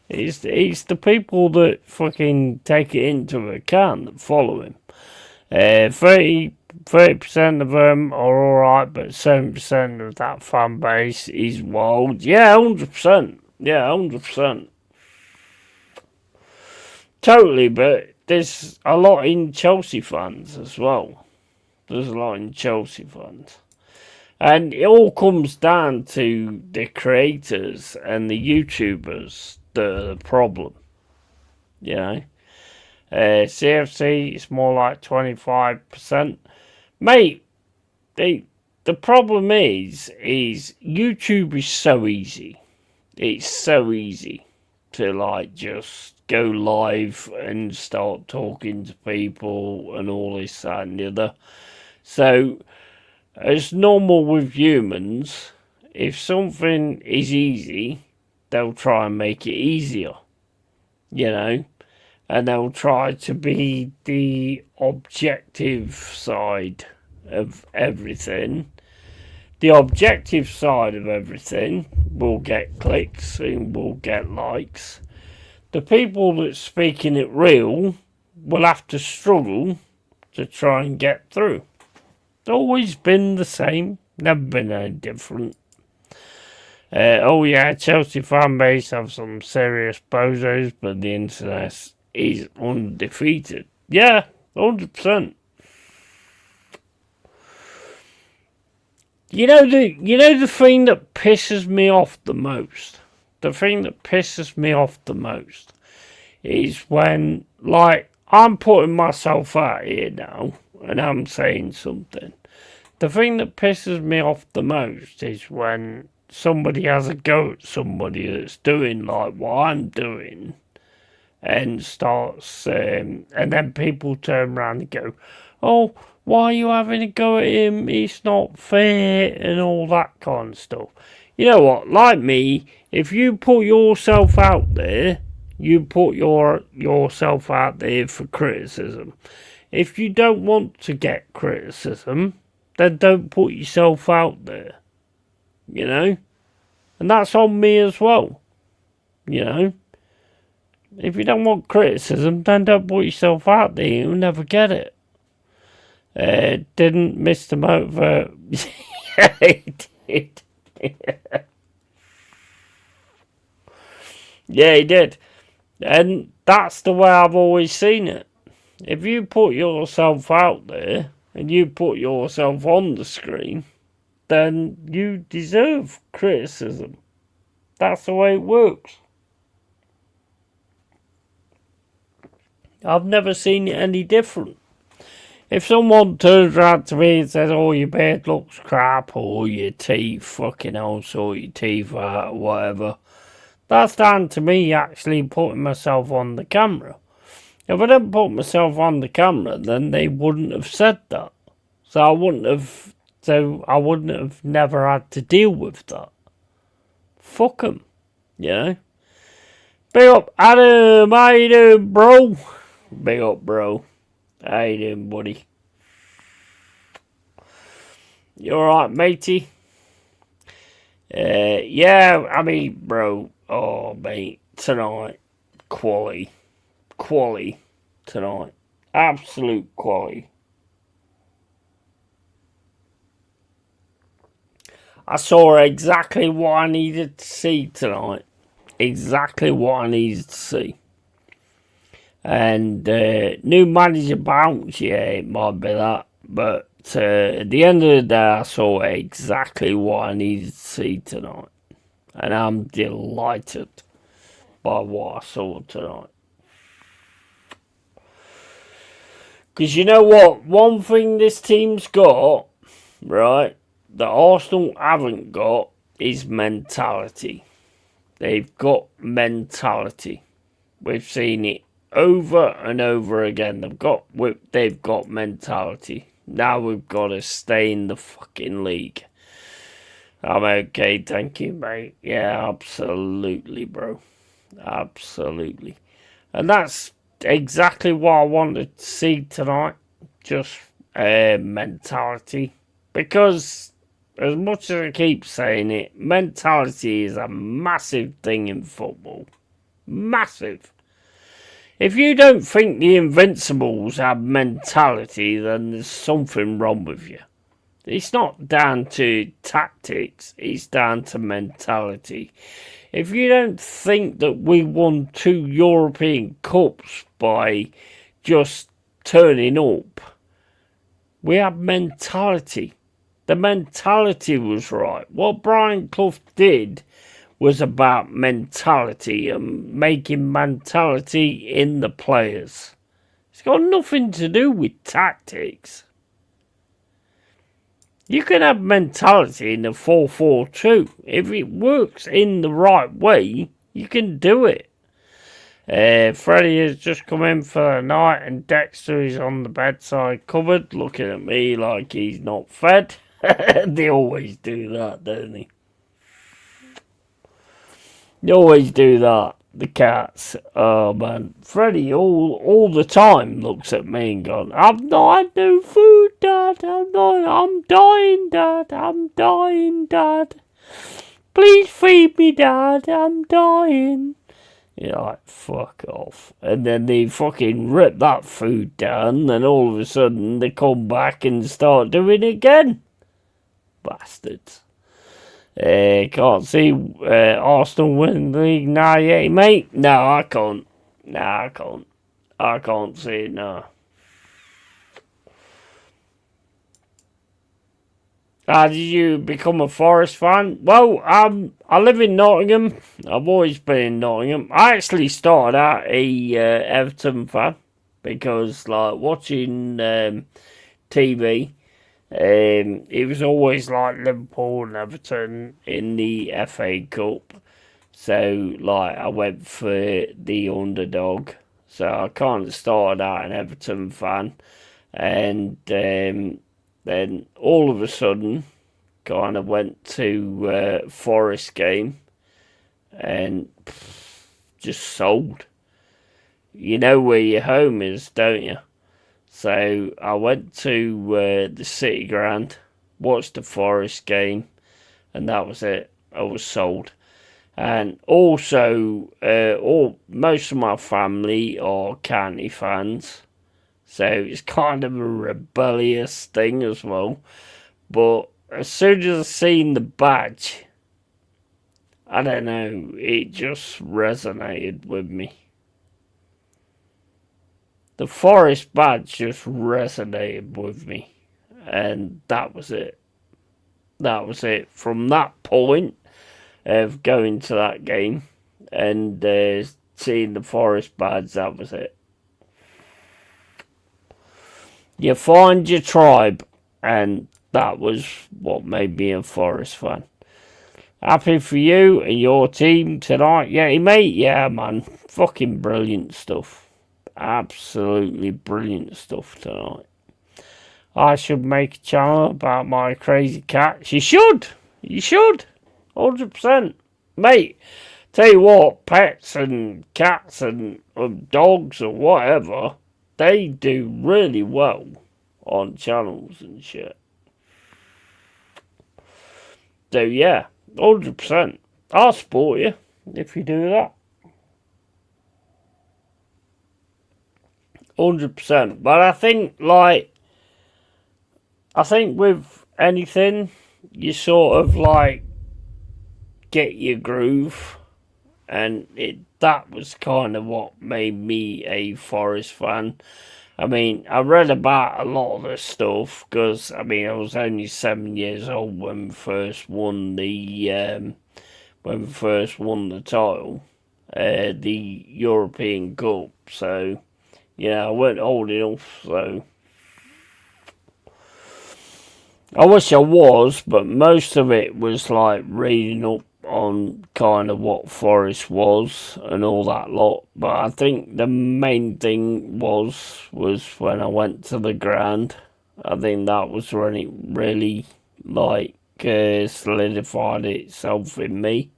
it's the people that fucking take it into account that follow him. 30% of them are alright, but 7% of that fan base is wild. Yeah, 100%. Yeah, 100%. Totally, but there's a lot in Chelsea fans as well. There's a lot in Chelsea fans. And it all comes down to the creators and the YouTubers that are the problem. You know? CFC is more like 25%. Mate, the problem is YouTube is so easy. It's so easy to like just go live and start talking to people and all this, that and the other. So, as normal with humans, if something is easy, they'll try and make it easier. You know? And they'll try to be the objective side of everything. The objective side of everything will get clicks and will get likes. The people that's speaking it real will have to struggle to try and get through. It's always been the same, never been any different. Oh yeah, Chelsea fan base have some serious bozos, but the internet is undefeated. Yeah, 100%. You know the thing that pisses me off the most? The thing that pisses me off the most is when, like, I'm putting myself out here now and I'm saying something. The thing that pisses me off the most is when somebody has a go at somebody that's doing like what I'm doing and starts, and then people turn around and go, oh, why are you having a go at him? It's not fair and all that kind of stuff. You know what? Like me, if you put yourself out there, you put yourself out there for criticism. If you don't want to get criticism, then don't put yourself out there. You know? And that's on me as well. You know? If you don't want criticism, then don't put yourself out there. You'll never get it. Didn't Mr. Motivator... Yeah, he did. Yeah, he did. And that's the way I've always seen it. If you put yourself out there and you put yourself on the screen, then you deserve criticism. That's the way it works. I've never seen it any different. If someone turns around to me and says, oh, your beard looks crap, or your teeth fucking hell, sort your teeth out, or whatever, that's down to me actually putting myself on the camera. If I didn't put myself on the camera, then they wouldn't have said that. So I wouldn't have never had to deal with that. Fuck 'em, you know? Big up, Adam, how you doing, bro? Big up, bro. How you doing, buddy? You alright, matey? Yeah, I mean, bro. Oh, mate, tonight, quality tonight, absolute quality. I saw exactly what I needed to see tonight. Exactly what I needed to see. And new manager bounce, yeah, it might be that. But at the end of the day, I saw exactly what I needed to see tonight. And I'm delighted by what I saw tonight. Because you know what? One thing this team's got, right, that Arsenal haven't got is mentality. They've got mentality. We've seen it over and over again. They've got mentality. Now we've got to stay in the fucking league. I'm okay, thank you, mate. Yeah, absolutely, bro. Absolutely. And that's exactly what I wanted to see tonight. Just mentality. Because, as much as I keep saying it, mentality is a massive thing in football. Massive. If you don't think the Invincibles have mentality, then there's something wrong with you. It's not down to tactics, it's down to mentality. If you don't think that we won 2 European Cups by just turning up, we have mentality. The mentality was right. What Brian Clough did was about mentality and making mentality in the players. It's got nothing to do with tactics. You can have mentality in the 4-4-2. If it works in the right way, you can do it. Freddie has just come in for the night and Dexter is on the bedside cupboard looking at me like he's not fed. They always do that, don't they? They always do that. The cats. Oh man. Freddie all the time looks at me and goes, I've not had no food, Dad. I'm dying, Dad. I'm dying, Dad. Please feed me, Dad. I'm dying. You're like, fuck off. And then they fucking rip that food down, and all of a sudden they come back and start doing it again. Bastards. Can't see Arsenal win the league now yet, mate. No, I can't. No, I can't. I can't see it now. How did you become a Forest fan? Well, I live in Nottingham. I've always been in Nottingham. I actually started out a Everton fan because, like, watching TV, it was always like Liverpool and Everton in the FA Cup. So, like, I went for the underdog. So I kind of started out an Everton fan, and then all of a sudden, kind of went to Forest game and just sold. You know where your home is, don't you? So I went to the City Ground, watched the Forest game, and that was it. I was sold. And also, most of my family are county fans. So it's kind of a rebellious thing as well. But as soon as I seen the badge, I don't know, it just resonated with me. The Forest badge just resonated with me. And that was it. That was it. From that point of going to that game and seeing the Forest badge, that was it. You find your tribe, and that was what made me a Forest fan. Happy for you and your team tonight, yeah, mate. Yeah, man, fucking brilliant stuff. Absolutely brilliant stuff tonight. I should make a channel about my crazy cats. You should. You should. 100%. Mate, tell you what, pets and cats and dogs or whatever, they do really well on channels and shit. So yeah, 100%. I'll support you if you do that. 100%. But I think with anything, you sort of like get your groove, and that was kind of what made me a Forest fan. I mean, I read about a lot of this stuff because I was only 7 years old when we first won the title, the European Cup. So yeah, I weren't old enough. So I wish I was, but most of it was like reading up on kind of what Forest was and all that lot. But I think the main thing was when I went to the ground. I think that was when it really solidified itself in me.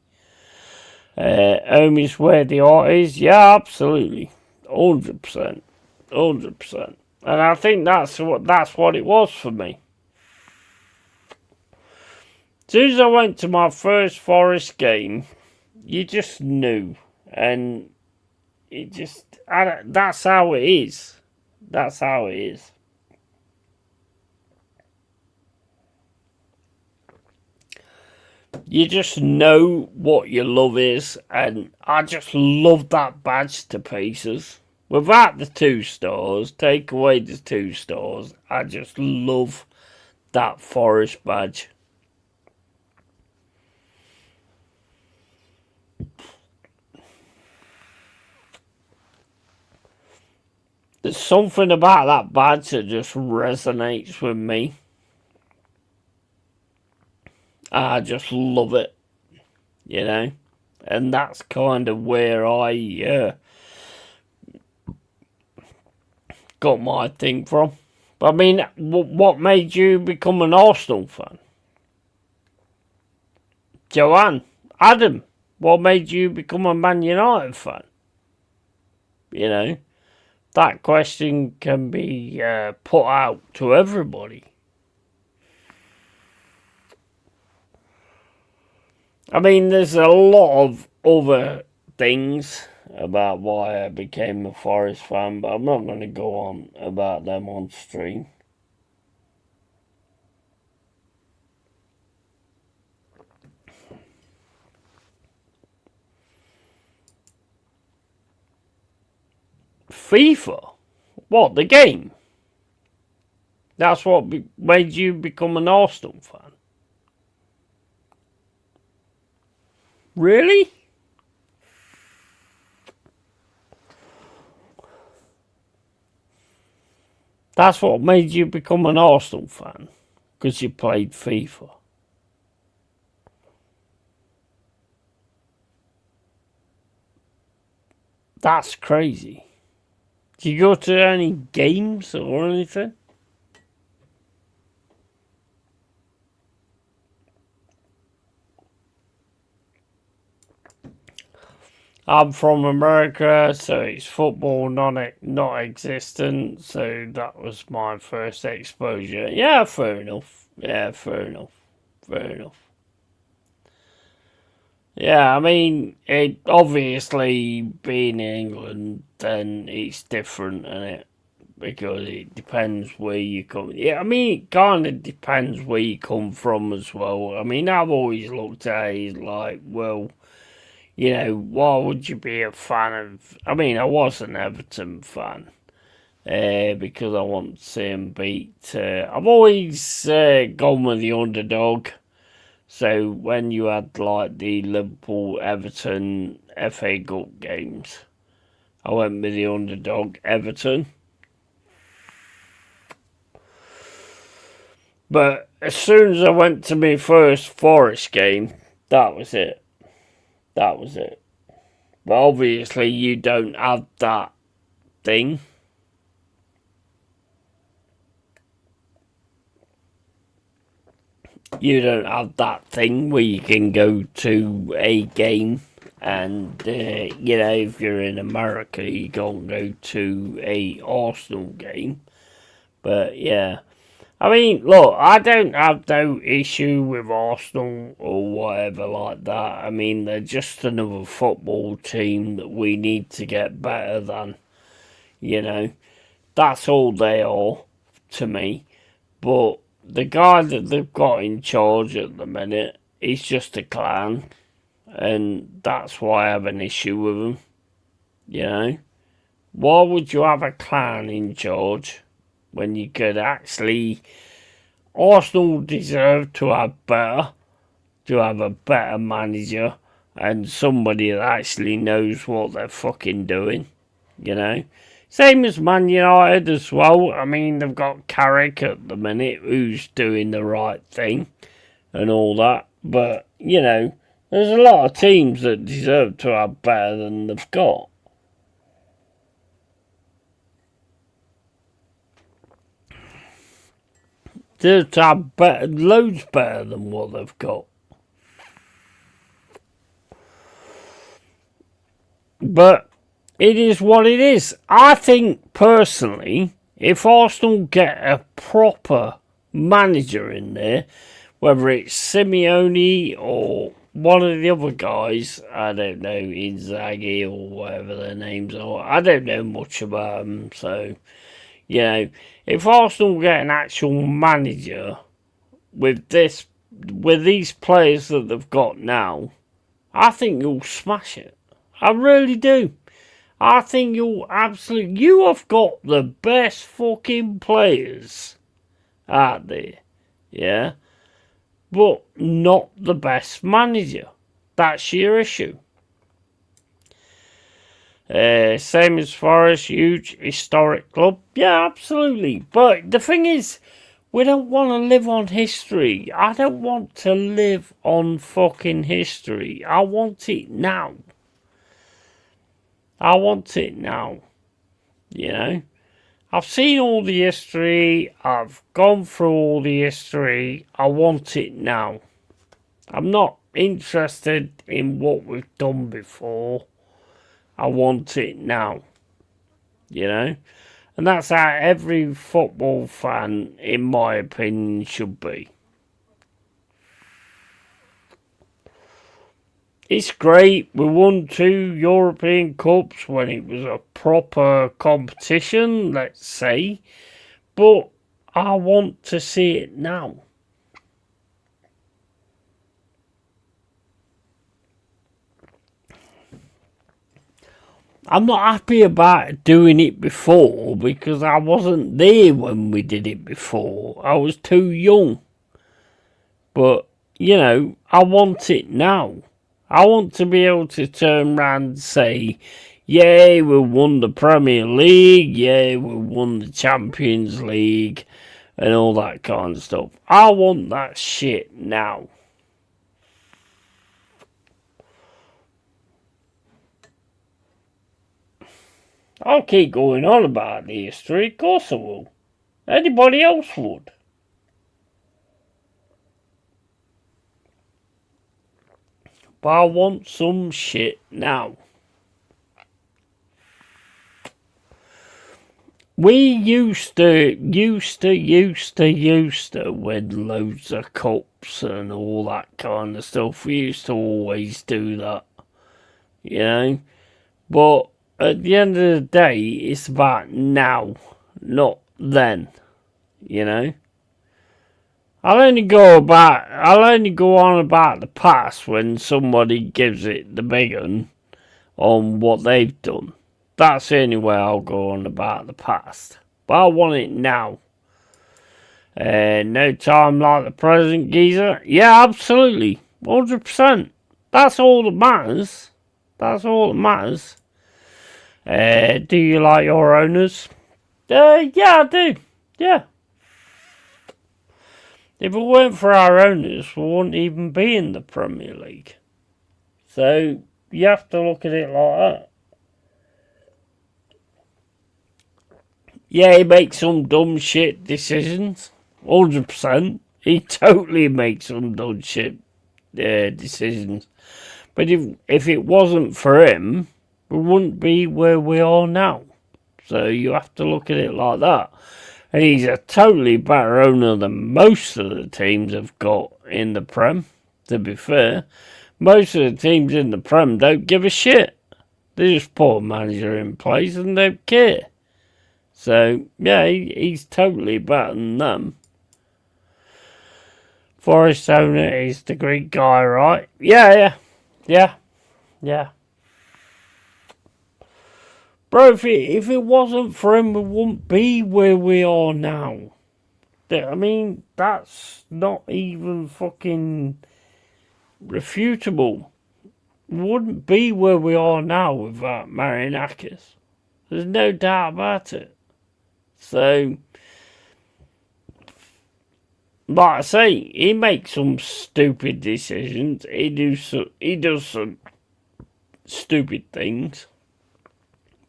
Home is where the art is. Yeah, absolutely, 100%, 100%. And I think that's what it was for me. As soon as I went to my first Forest game, you just knew, and that's how it is. That's how it is. You just know what your love is, and I just love that badge to pieces. Without the 2 stars, take away the 2 stars, I just love that Forest badge. There's something about that badge that just resonates with me. I just love it, you know, and that's kind of where I got my thing from. But I mean, what made you become an Arsenal fan? Joanne, Adam, what made you become a Man United fan? You know, that question can be put out to everybody. I mean, there's a lot of other things about why I became a Forest fan, but I'm not going to go on about them on stream. FIFA? What, the game? That's what made you become an Arsenal fan? Really? That's what made you become an Arsenal fan? Because you played FIFA? That's crazy. Do you go to any games or anything? I'm from America, so it's football non-existent, so that was my first exposure. Yeah, fair enough. Fair enough. Yeah, I mean, it obviously being in England, then it's different, innit? Because it depends where you come. Yeah, I mean, it kind of depends where you come from as well. I mean, I've always looked at it like, well, you know, why would you be a fan of... I mean, I was an Everton fan because I want to see him beat... I've always gone with the underdog. So when you had like the Liverpool-Everton FA Cup games, I went with the underdog Everton. But as soon as I went to my first Forest game, that was it. That was it. But obviously you don't have that thing. You don't have that thing where you can go to a game and, you know, if you're in America, you can't go to a Arsenal game. But, yeah. I mean, look, I don't have no issue with Arsenal or whatever like that. I mean, they're just another football team that we need to get better than, you know. That's all they are to me. But the guy that they've got in charge at the minute is just a clown. And that's why I have an issue with him. You know? Why would you have a clown in charge when you could actually... Arsenal deserve to have a better manager and somebody that actually knows what they're fucking doing, you know? Same as Man United as well. I mean, they've got Carrick at the minute who's doing the right thing and all that. But, you know, there's a lot of teams that deserve to have better than they've got. Deserve to have better, loads better than what they've got. But it is what it is. I think, personally, if Arsenal get a proper manager in there, whether it's Simeone or one of the other guys, I don't know, Inzaghi or whatever their names are, I don't know much about them, so, you know, if Arsenal get an actual manager with these players that they've got now, I think you'll smash it. I really do. I think you have got the best fucking players out there. yeah, but not the best manager. That's your issue. Same as Forest, huge historic club. Yeah, absolutely. But the thing is, we don't want to live on history. I don't want to live on fucking history. I want it now. I want it now. You know? I've seen all the history. I've gone through all the history. I want it now. I'm not interested in what we've done before. I want it now. You know? And that's how every football fan, in my opinion, should be. It's great. We won 2 European Cups when it was a proper competition, let's say. But I want to see it now. I'm not happy about doing it before because I wasn't there when we did it before. I was too young. But, you know, I want it now. I want to be able to turn around and say, yeah, we won the Premier League, yeah, we won the Champions League, and all that kind of stuff. I want that shit now. I'll keep going on about the history, of course I will. Anybody else would. But I want some shit now. We used to win loads of cups and all that kind of stuff. We used to always do that, you know. But at the end of the day, it's about now, not then, you know. I'll only go on about the past when somebody gives it the big un on what they've done. That's the only way I'll go on about the past. But I want it now. No time like the present, geezer. Yeah, absolutely. 100%. That's all that matters. That's all that matters. Do you like your owners? Yeah, I do. Yeah. If it weren't for our owners, we wouldn't even be in the Premier League. So, you have to look at it like that. Yeah, he makes some dumb shit decisions. 100%. He totally makes some dumb shit decisions. But if it wasn't for him, we wouldn't be where we are now. So you have to look at it like that. And he's a totally better owner than most of the teams have got in the Prem, to be fair. Most of the teams in the Prem don't give a shit. They just put a manager in place and don't care. So, yeah, he's totally better than them. Forest owner is the Greek guy, right? Yeah. Bro, if it wasn't for him, we wouldn't be where we are now. I mean, that's not even fucking refutable. We wouldn't be where we are now without Marinakis. There's no doubt about it. So, like I say, he makes some stupid decisions. He does some stupid things.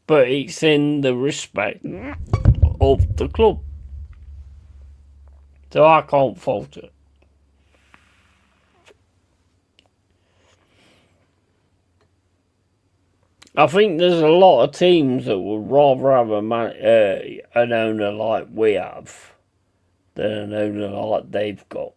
But it's in the respect of the club. So I can't fault it. I think there's a lot of teams that would rather have an owner like we have than an owner like they've got.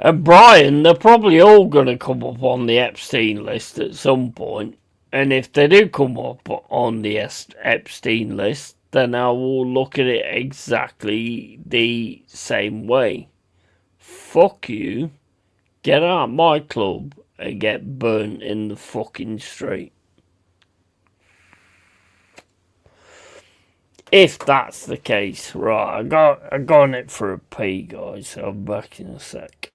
And Brian, they're probably all going to come up on the Epstein list at some point. And if they do come up on the Epstein list, then I will look at it exactly the same way. Fuck you, get out of my club and get burnt in the fucking street. If that's the case, right, I got on it for a pee, guys. I'll be back in a sec.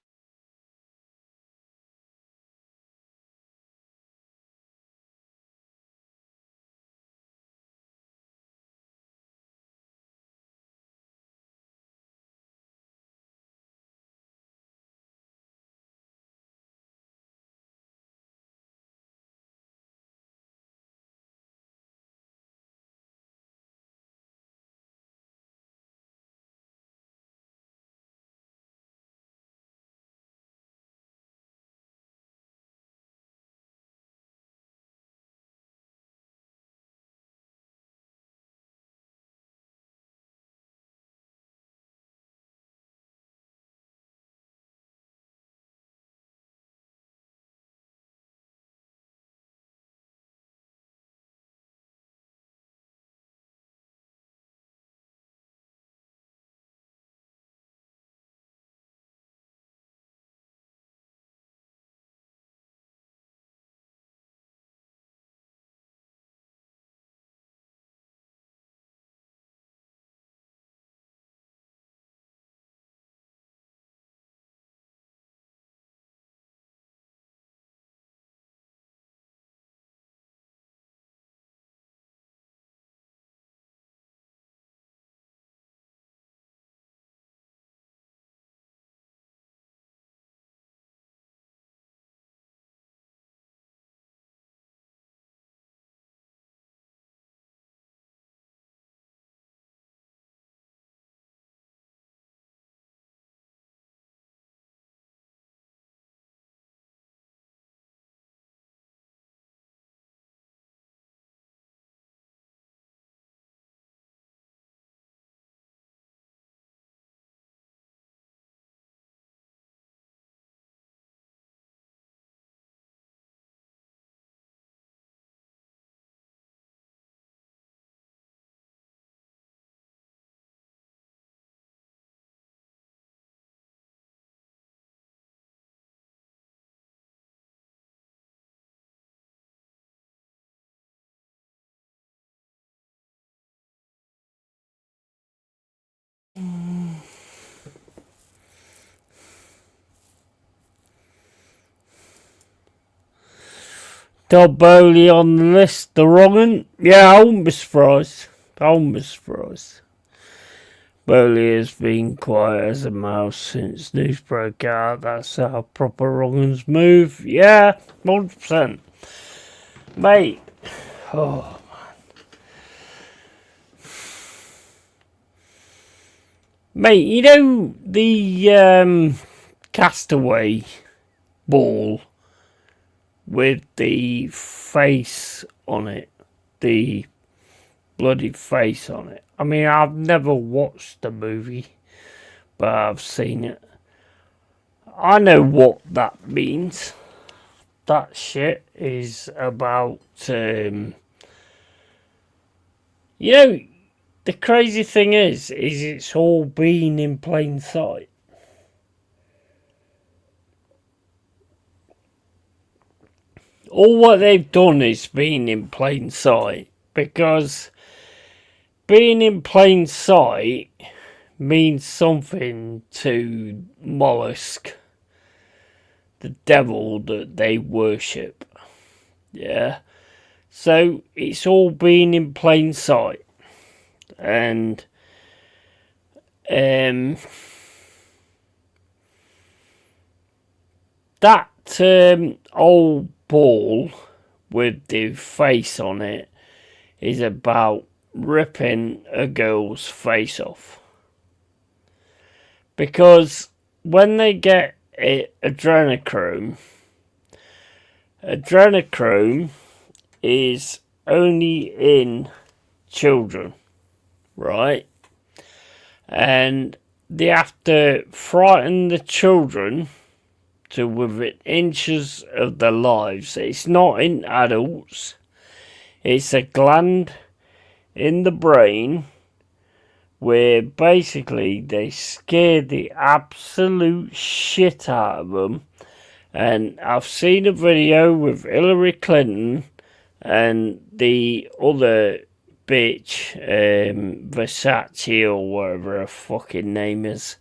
Todd Bowley on the list, the wrong one? Yeah, I wouldn't be surprised. Bowley has been quiet as a mouse since news broke out. That's how proper wrong uns move. Yeah, 100%. Mate. Oh, mate, you know the castaway ball with the face on it, the bloody face on it. I mean, I've never watched the movie, but I've seen it. I know what that means. That shit is about, you know, the crazy thing is it's all been in plain sight. All what they've done is been in plain sight, because being in plain sight means something to Mollusk, the devil that they worship. Yeah. So it's all been in plain sight. And that old ball with the face on it is about ripping a girl's face off. Because when they get adrenochrome is only in children, right? And they have to frighten the children to within inches of their lives. It's not in adults. It's a gland in the brain where basically they scare the absolute shit out of them. And I've seen a video with Hillary Clinton and the other bitch, Versace or whatever her fucking name is.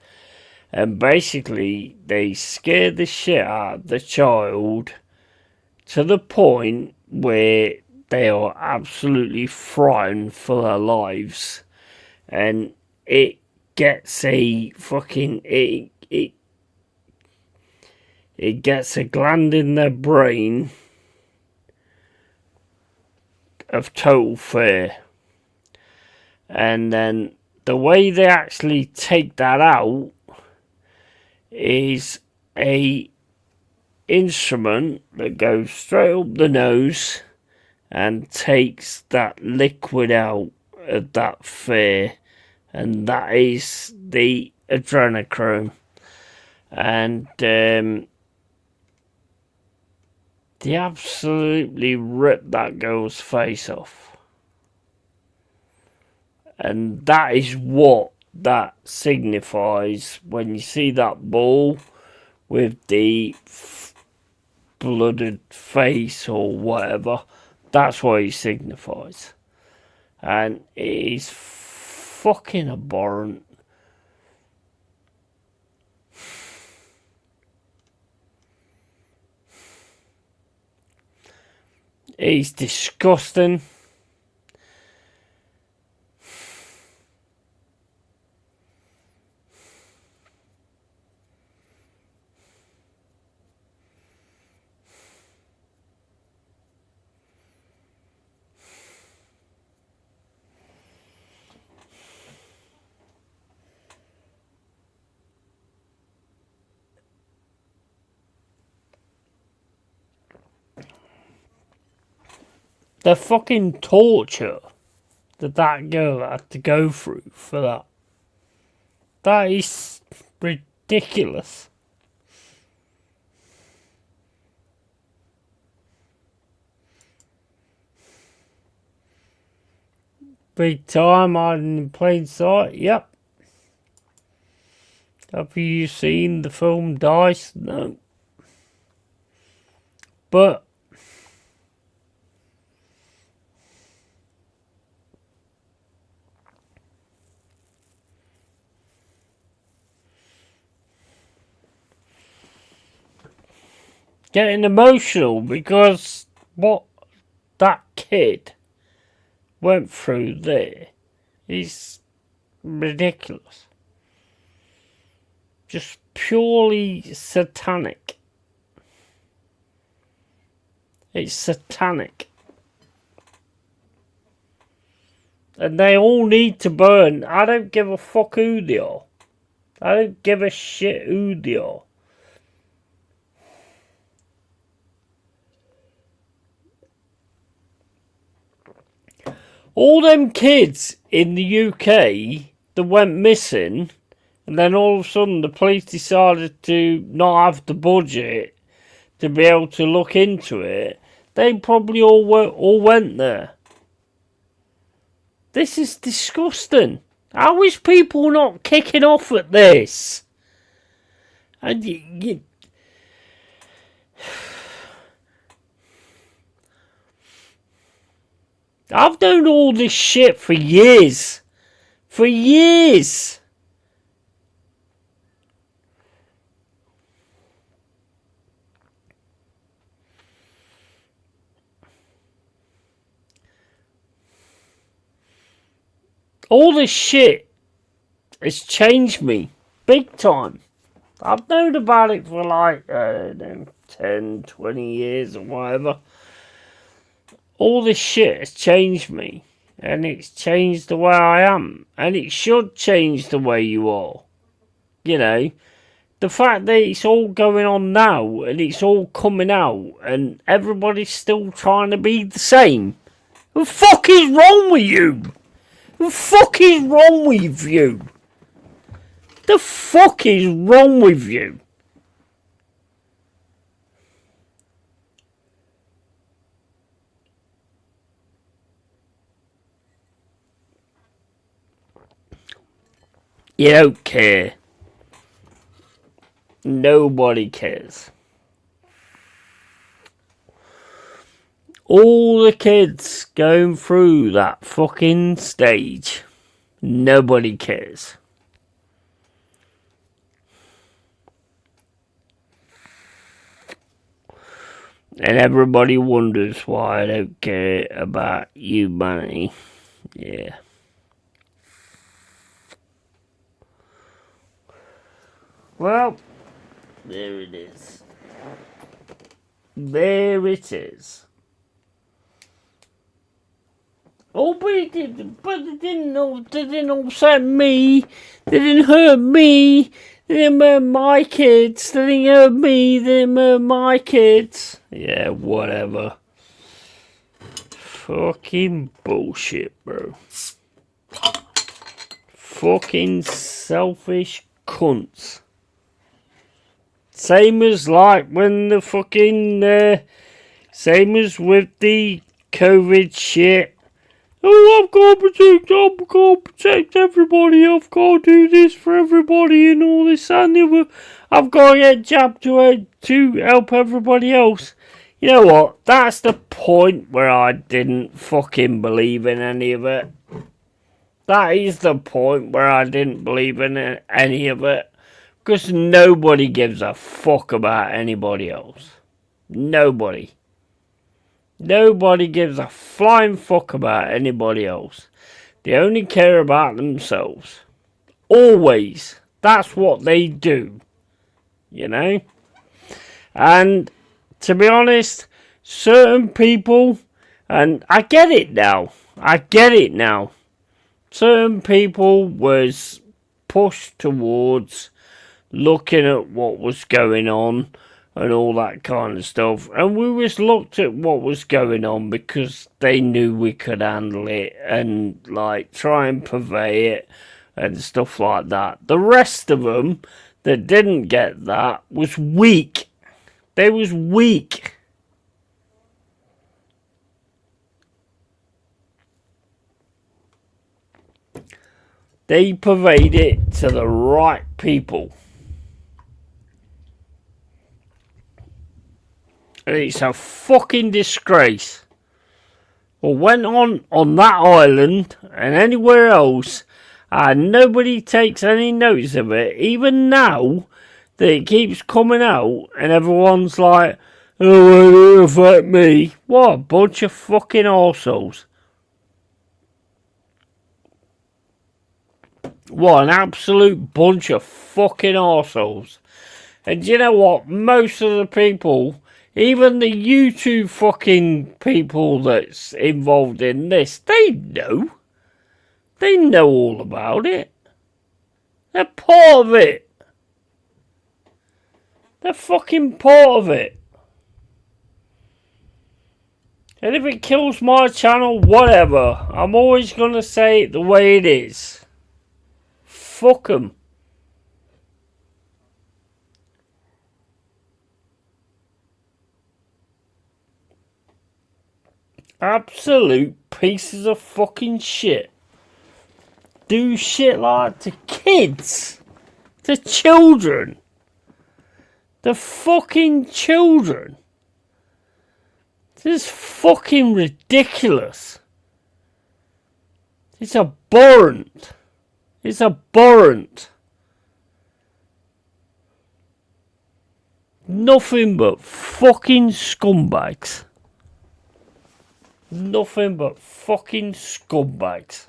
And basically, they scare the shit out of the child to the point where they are absolutely frightened for their lives. And it gets a fucking... It gets a gland in their brain of total fear. And then the way they actually take that out is a instrument that goes straight up the nose and takes that liquid out of that fear, and that is the adrenochrome. And they absolutely ripped that girl's face off. And that is what that signifies when you see that ball with the blooded face or whatever. That's what it signifies. And it is fucking abhorrent. It's disgusting. The fucking torture that girl had to go through for that. That is ridiculous. Big time, hiding in plain sight. Yep. Have you seen the film Dice? No. But getting emotional because what that kid went through there is ridiculous. Just purely satanic. It's satanic. And they all need to burn. I don't give a fuck who they are. I don't give a shit who they are. All them kids in the UK that went missing, and then all of a sudden the police decided to not have the budget to be able to look into it, they probably all went there. This is disgusting. How is people not kicking off at this? And I've known all this shit for years. For years. All this shit has changed me big time. I've known about it for like 10, 20 years or whatever. All this shit has changed me. And it's changed the way I am. And it should change the way you are. You know, the fact that it's all going on now and it's all coming out and everybody's still trying to be the same. What the fuck is wrong with you? What the fuck is wrong with you? The fuck is wrong with you? You don't care. Nobody cares. All the kids going through that fucking stage. Nobody cares. And everybody wonders why I don't care about humanity. Yeah. Well, there it is. There it is. Oh, but it didn't. But they didn't upset me. They didn't hurt me. They didn't hurt my kids. They didn't hurt me. They didn't hurt my kids. Yeah, whatever. Fucking bullshit, bro. Fucking selfish cunts. Same as like when the fucking same as with the COVID shit. Oh, I've got to protect everybody. I've got to do this for everybody and all this and the other. I've got to get jabbed to help everybody else. You know what? That's the point where I didn't fucking believe in any of it. That is the point where I didn't believe in any of it. Because nobody gives a fuck about anybody else. Nobody. Nobody gives a flying fuck about anybody else. They only care about themselves. Always. That's what they do. You know? And to be honest, certain people, and I get it now. Certain people was pushed towards looking at what was going on and all that kind of stuff. And we was looked at what was going on because they knew we could handle it and like try and purvey it and stuff like that. The rest of them that didn't get that was weak. They was weak. They purveyed it to the right people. And it's a fucking disgrace. What went on that island and anywhere else, and nobody takes any notice of it. Even now that it keeps coming out and everyone's like, oh, it don't affect me. What a bunch of fucking arseholes. What an absolute bunch of fucking arseholes. And you know what? Most of the people, even the YouTube fucking people that's involved in this, they know. They know all about it. They're part of it. They're fucking part of it. And if it kills my channel, whatever. I'm always going to say it the way it is. Fuck 'em. Absolute pieces of fucking shit. Do shit like to kids. To children. The fucking children. This is fucking ridiculous. It's abhorrent. It's abhorrent. Nothing but fucking scumbags. Nothing but fucking scumbags.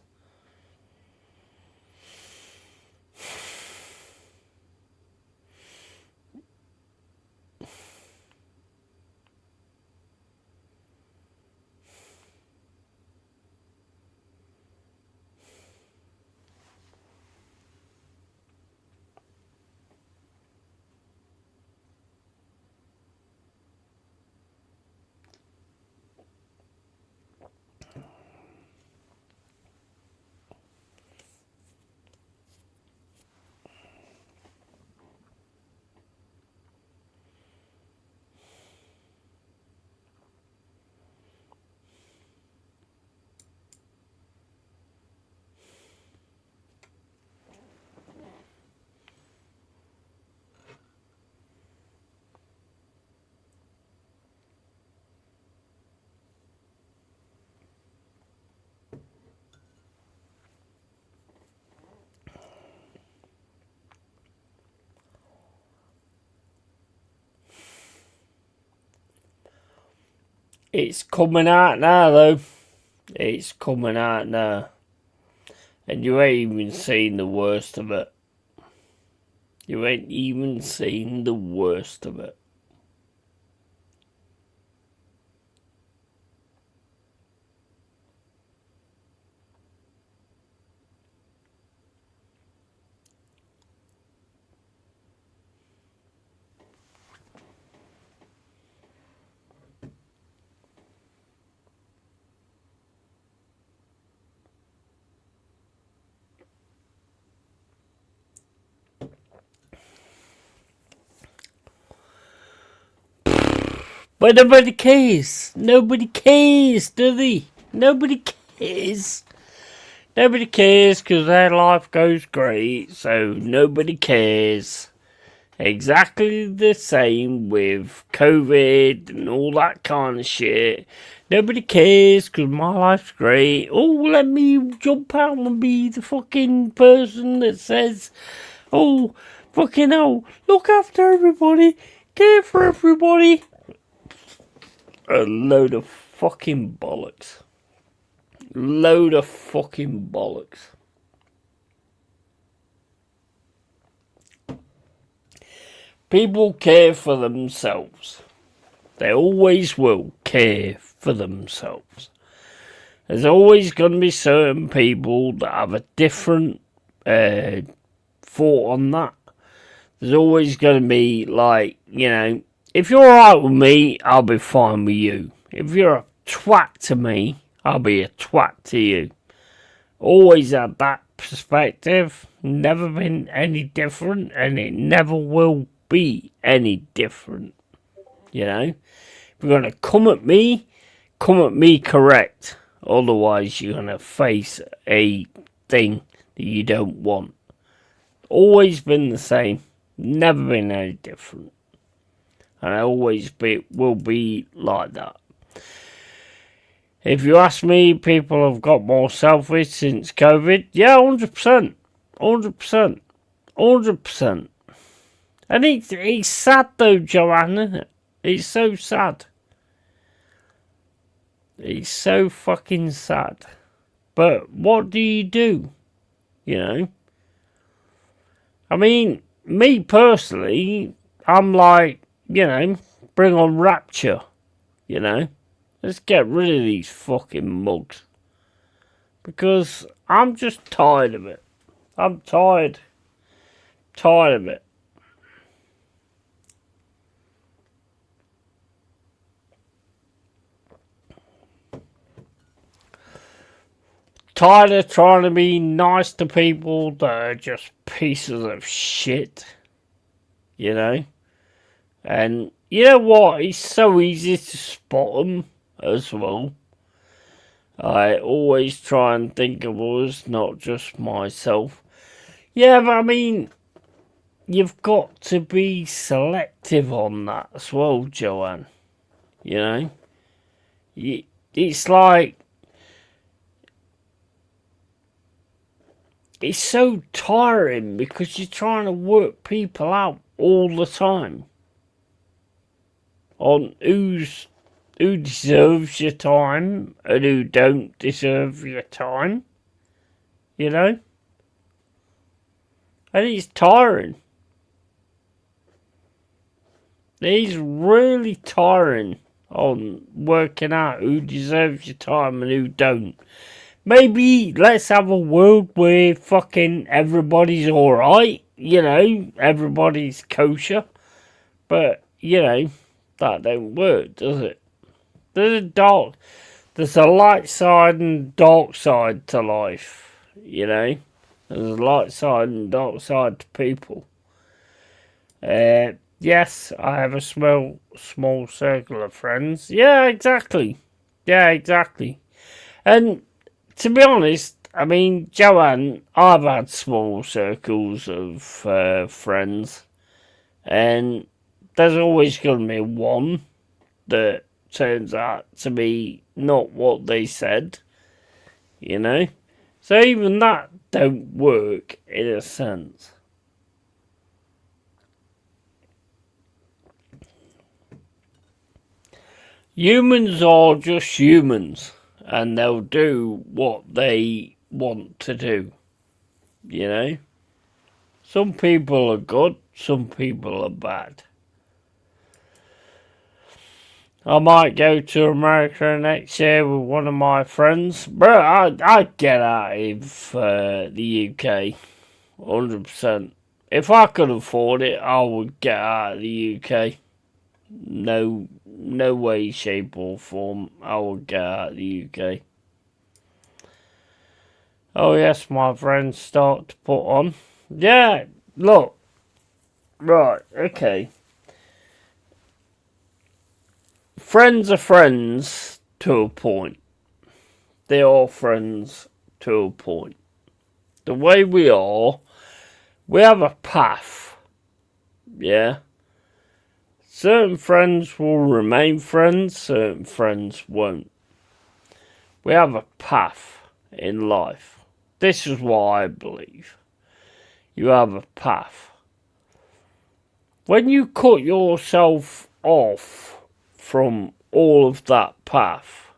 It's coming out now, though. It's coming out now. And you ain't even seen the worst of it. You ain't even seen the worst of it. But nobody cares. Nobody cares, do they? Nobody cares. Nobody cares because their life goes great, so nobody cares. Exactly the same with COVID and all that kind of shit. Nobody cares because my life's great. Oh, let me jump out and be the fucking person that says, oh, fucking hell, look after everybody, care for everybody. A load of fucking bollocks. Load of fucking bollocks. People care for themselves. They always will care for themselves. There's always going to be certain people that have a different thought on that. There's always going to be, like, you know, if you're alright with me, I'll be fine with you. If you're a twat to me, I'll be a twat to you. Always had that perspective. Never been any different, and it never will be any different. You know? If you're going to come at me correct. Otherwise, you're going to face a thing that you don't want. Always been the same. Never been any different. And I always will be like that. If you ask me, people have got more selfish since COVID. Yeah, 100%. 100%. 100%. And it's sad though, Joanne, isn't it? It's so sad. It's so fucking sad. But what do? You know? I mean, me personally, I'm like, you know, bring on Rapture. You know? Let's get rid of these fucking mugs. Because I'm just tired of it. I'm tired. Tired of it. Tired of trying to be nice to people that are just pieces of shit. You know? And you know what? It's so easy to spot them as well. I always try and think of others, not just myself. Yeah, but I mean, you've got to be selective on that as well, Joanne. You know? It's like, it's so tiring because you're trying to work people out all the time on who deserves your time and who don't deserve your time, you know? And it's tiring. It's really tiring on working out who deserves your time and who don't. Maybe let's have a world where fucking everybody's alright, you know, everybody's kosher. But, you know, that don't work, does it? There's a light side and dark side to life, you know. There's a light side and dark side to people. Yes, I have a small circle of friends. Yeah, exactly. And to be honest, I mean, Joanne, I've had small circles of friends, and there's always going to be one that turns out to be not what they said, you know? So even that don't work in a sense. Humans are just humans, and they'll do what they want to do, you know? Some people are good, some people are bad. I might go to America next year with one of my friends, but I'd get out of the UK, 100%. If I could afford it, I would get out of the UK. No way, shape or form, I would get out of the UK. Oh yes, my friends start to put on. Yeah, look. Right, okay. Friends are friends to a point. They are friends to a point. The way we are, we have a path. Yeah? Certain friends will remain friends, certain friends won't. We have a path in life. This is what I believe. You have a path. When you cut yourself off from all of that path,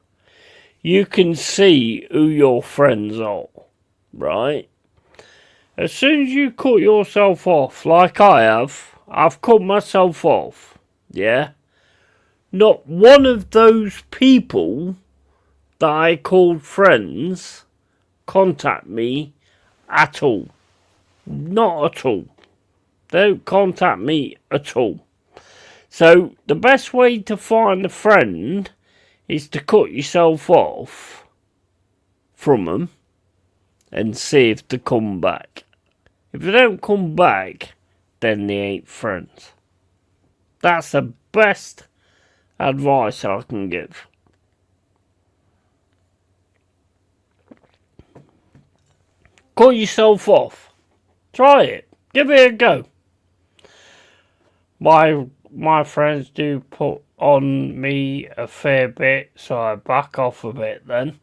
you can see who your friends are, right? As soon as you cut yourself off, like I have, I've cut myself off, yeah? Not one of those people that I called friends contact me at all. Not at all. They don't contact me at all. So the best way to find a friend is to cut yourself off from them and see if they come back. If they don't come back, then they ain't friends. That's the best advice I can give. Cut yourself off. Try it. Give it a go. My friends do put on me a fair bit, so I back off a bit then.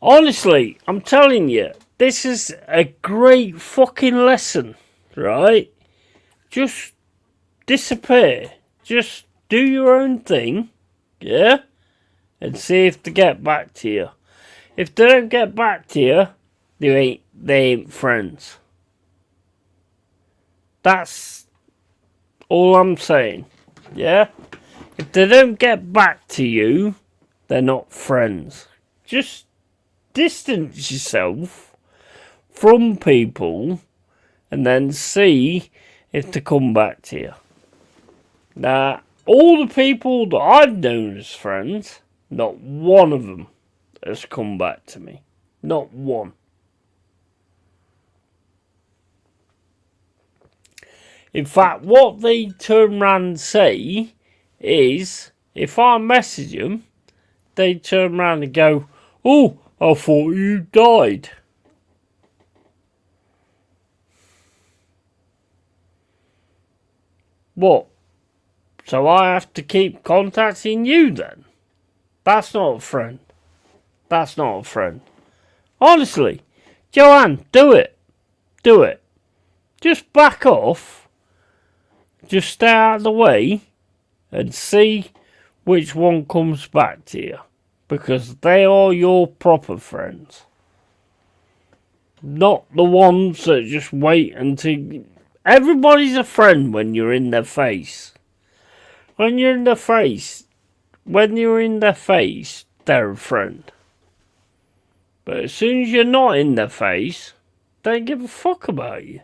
Honestly, I'm telling you, this is a great fucking lesson, right? Just disappear. Just do your own thing, yeah? And see if they get back to you. If they don't get back to you, they ain't friends. That's all I'm saying, yeah? If they don't get back to you, they're not friends. Just distance yourself from people and then see if they come back to you. Now, all the people that I've known as friends, not one of them has come back to me. Not one. In fact, what they turn around and say is, if I message them, they turn around and go, "Oh, I thought you died." What? So I have to keep contacting you then? That's not a friend. That's not a friend. Honestly, Joanne, do it. Do it. Just back off. Just stay out of the way and see which one comes back to you. Because they are your proper friends. Not the ones that just wait until... Everybody's a friend when you're in their face. When you're in their face, they're a friend. But as soon as you're not in their face, they don't give a fuck about you.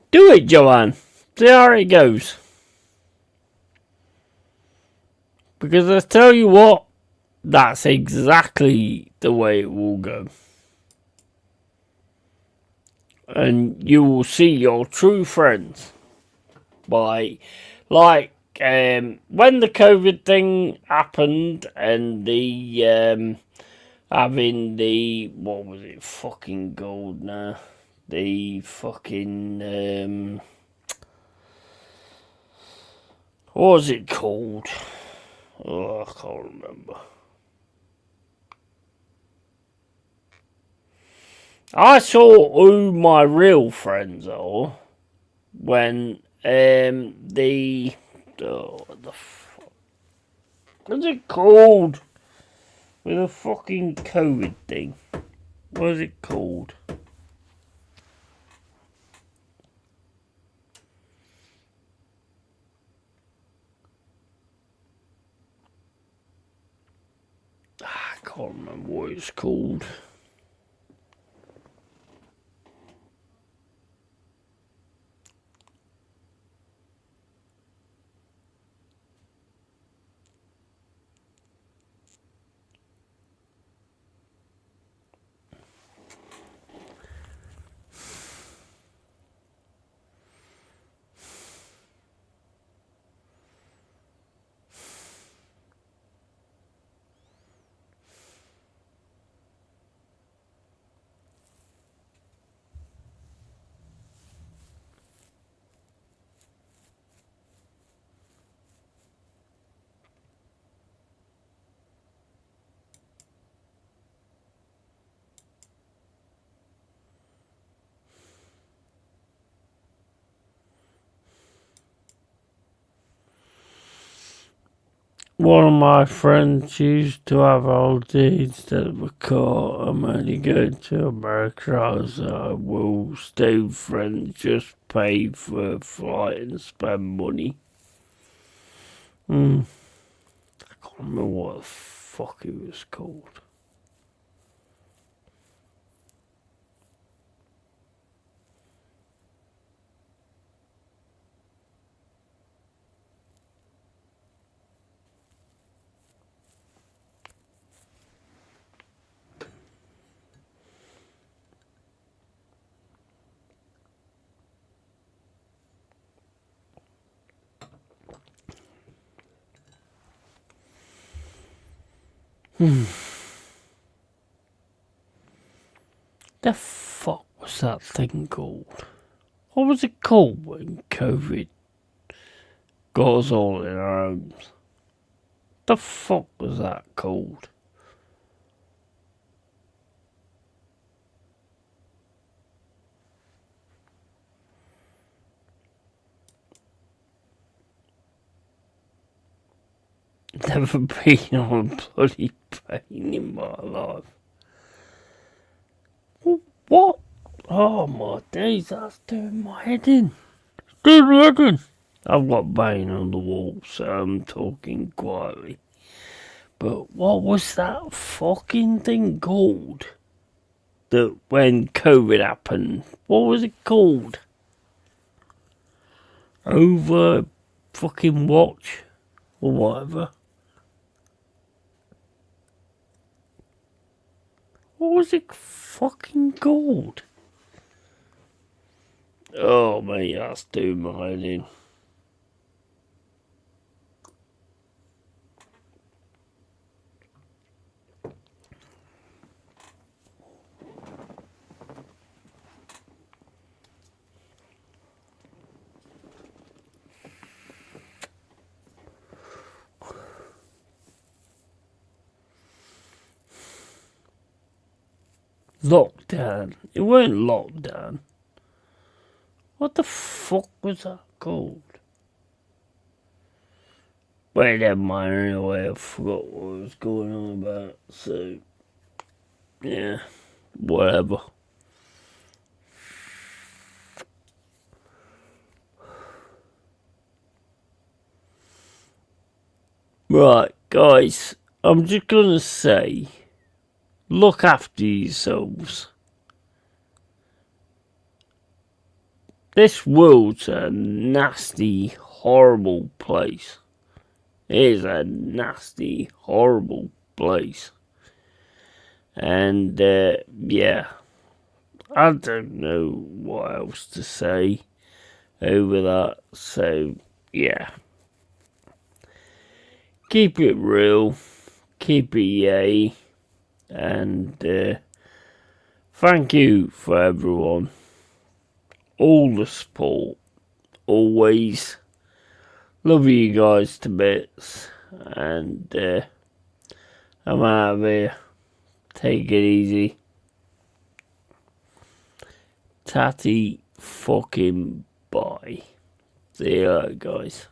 Do it, Joanne. See how it goes. Because I tell you what, that's exactly the way it will go. And you will see your true friends by, like, when the COVID thing happened and the having the, what was it fucking called now? The fucking what was it called? Oh, I can't remember. I saw who my real friends are when the what the fuck, what's it called with a fucking COVID thing? What is it called? I can't remember what it's called. One of my friends used to have holiday instead of a car. I'm only going to America, so I will stay with friends, just pay for a flight and spend money. I can't remember what the fuck it was called. The fuck was that thing called? What was it called when COVID got us all in our homes? The fuck was that called? Never been on a bloody plane in my life. What? Oh my days, that's doing my head in. Doing my head in. I've got bane on the wall, so I'm talking quietly. But what was that fucking thing called? That when COVID happened, what was it called? Over fucking watch or whatever. What was it fucking called? Oh mate, that's doing my head in. Lockdown. It weren't lockdown. What the fuck was that called? Wait, never mind. Anyway, I forgot what I was going on about. So, yeah, whatever. Right, guys, I'm just gonna say, look after yourselves. This world's a nasty, horrible place. It is a nasty, horrible place. And, yeah, I don't know what else to say over that. So, yeah. Keep it real. Keep it yay. And, thank you for everyone. All the support. Always. Love you guys to bits. And, I'm out of here. Take it easy. Tatty fucking bye. See you later, guys.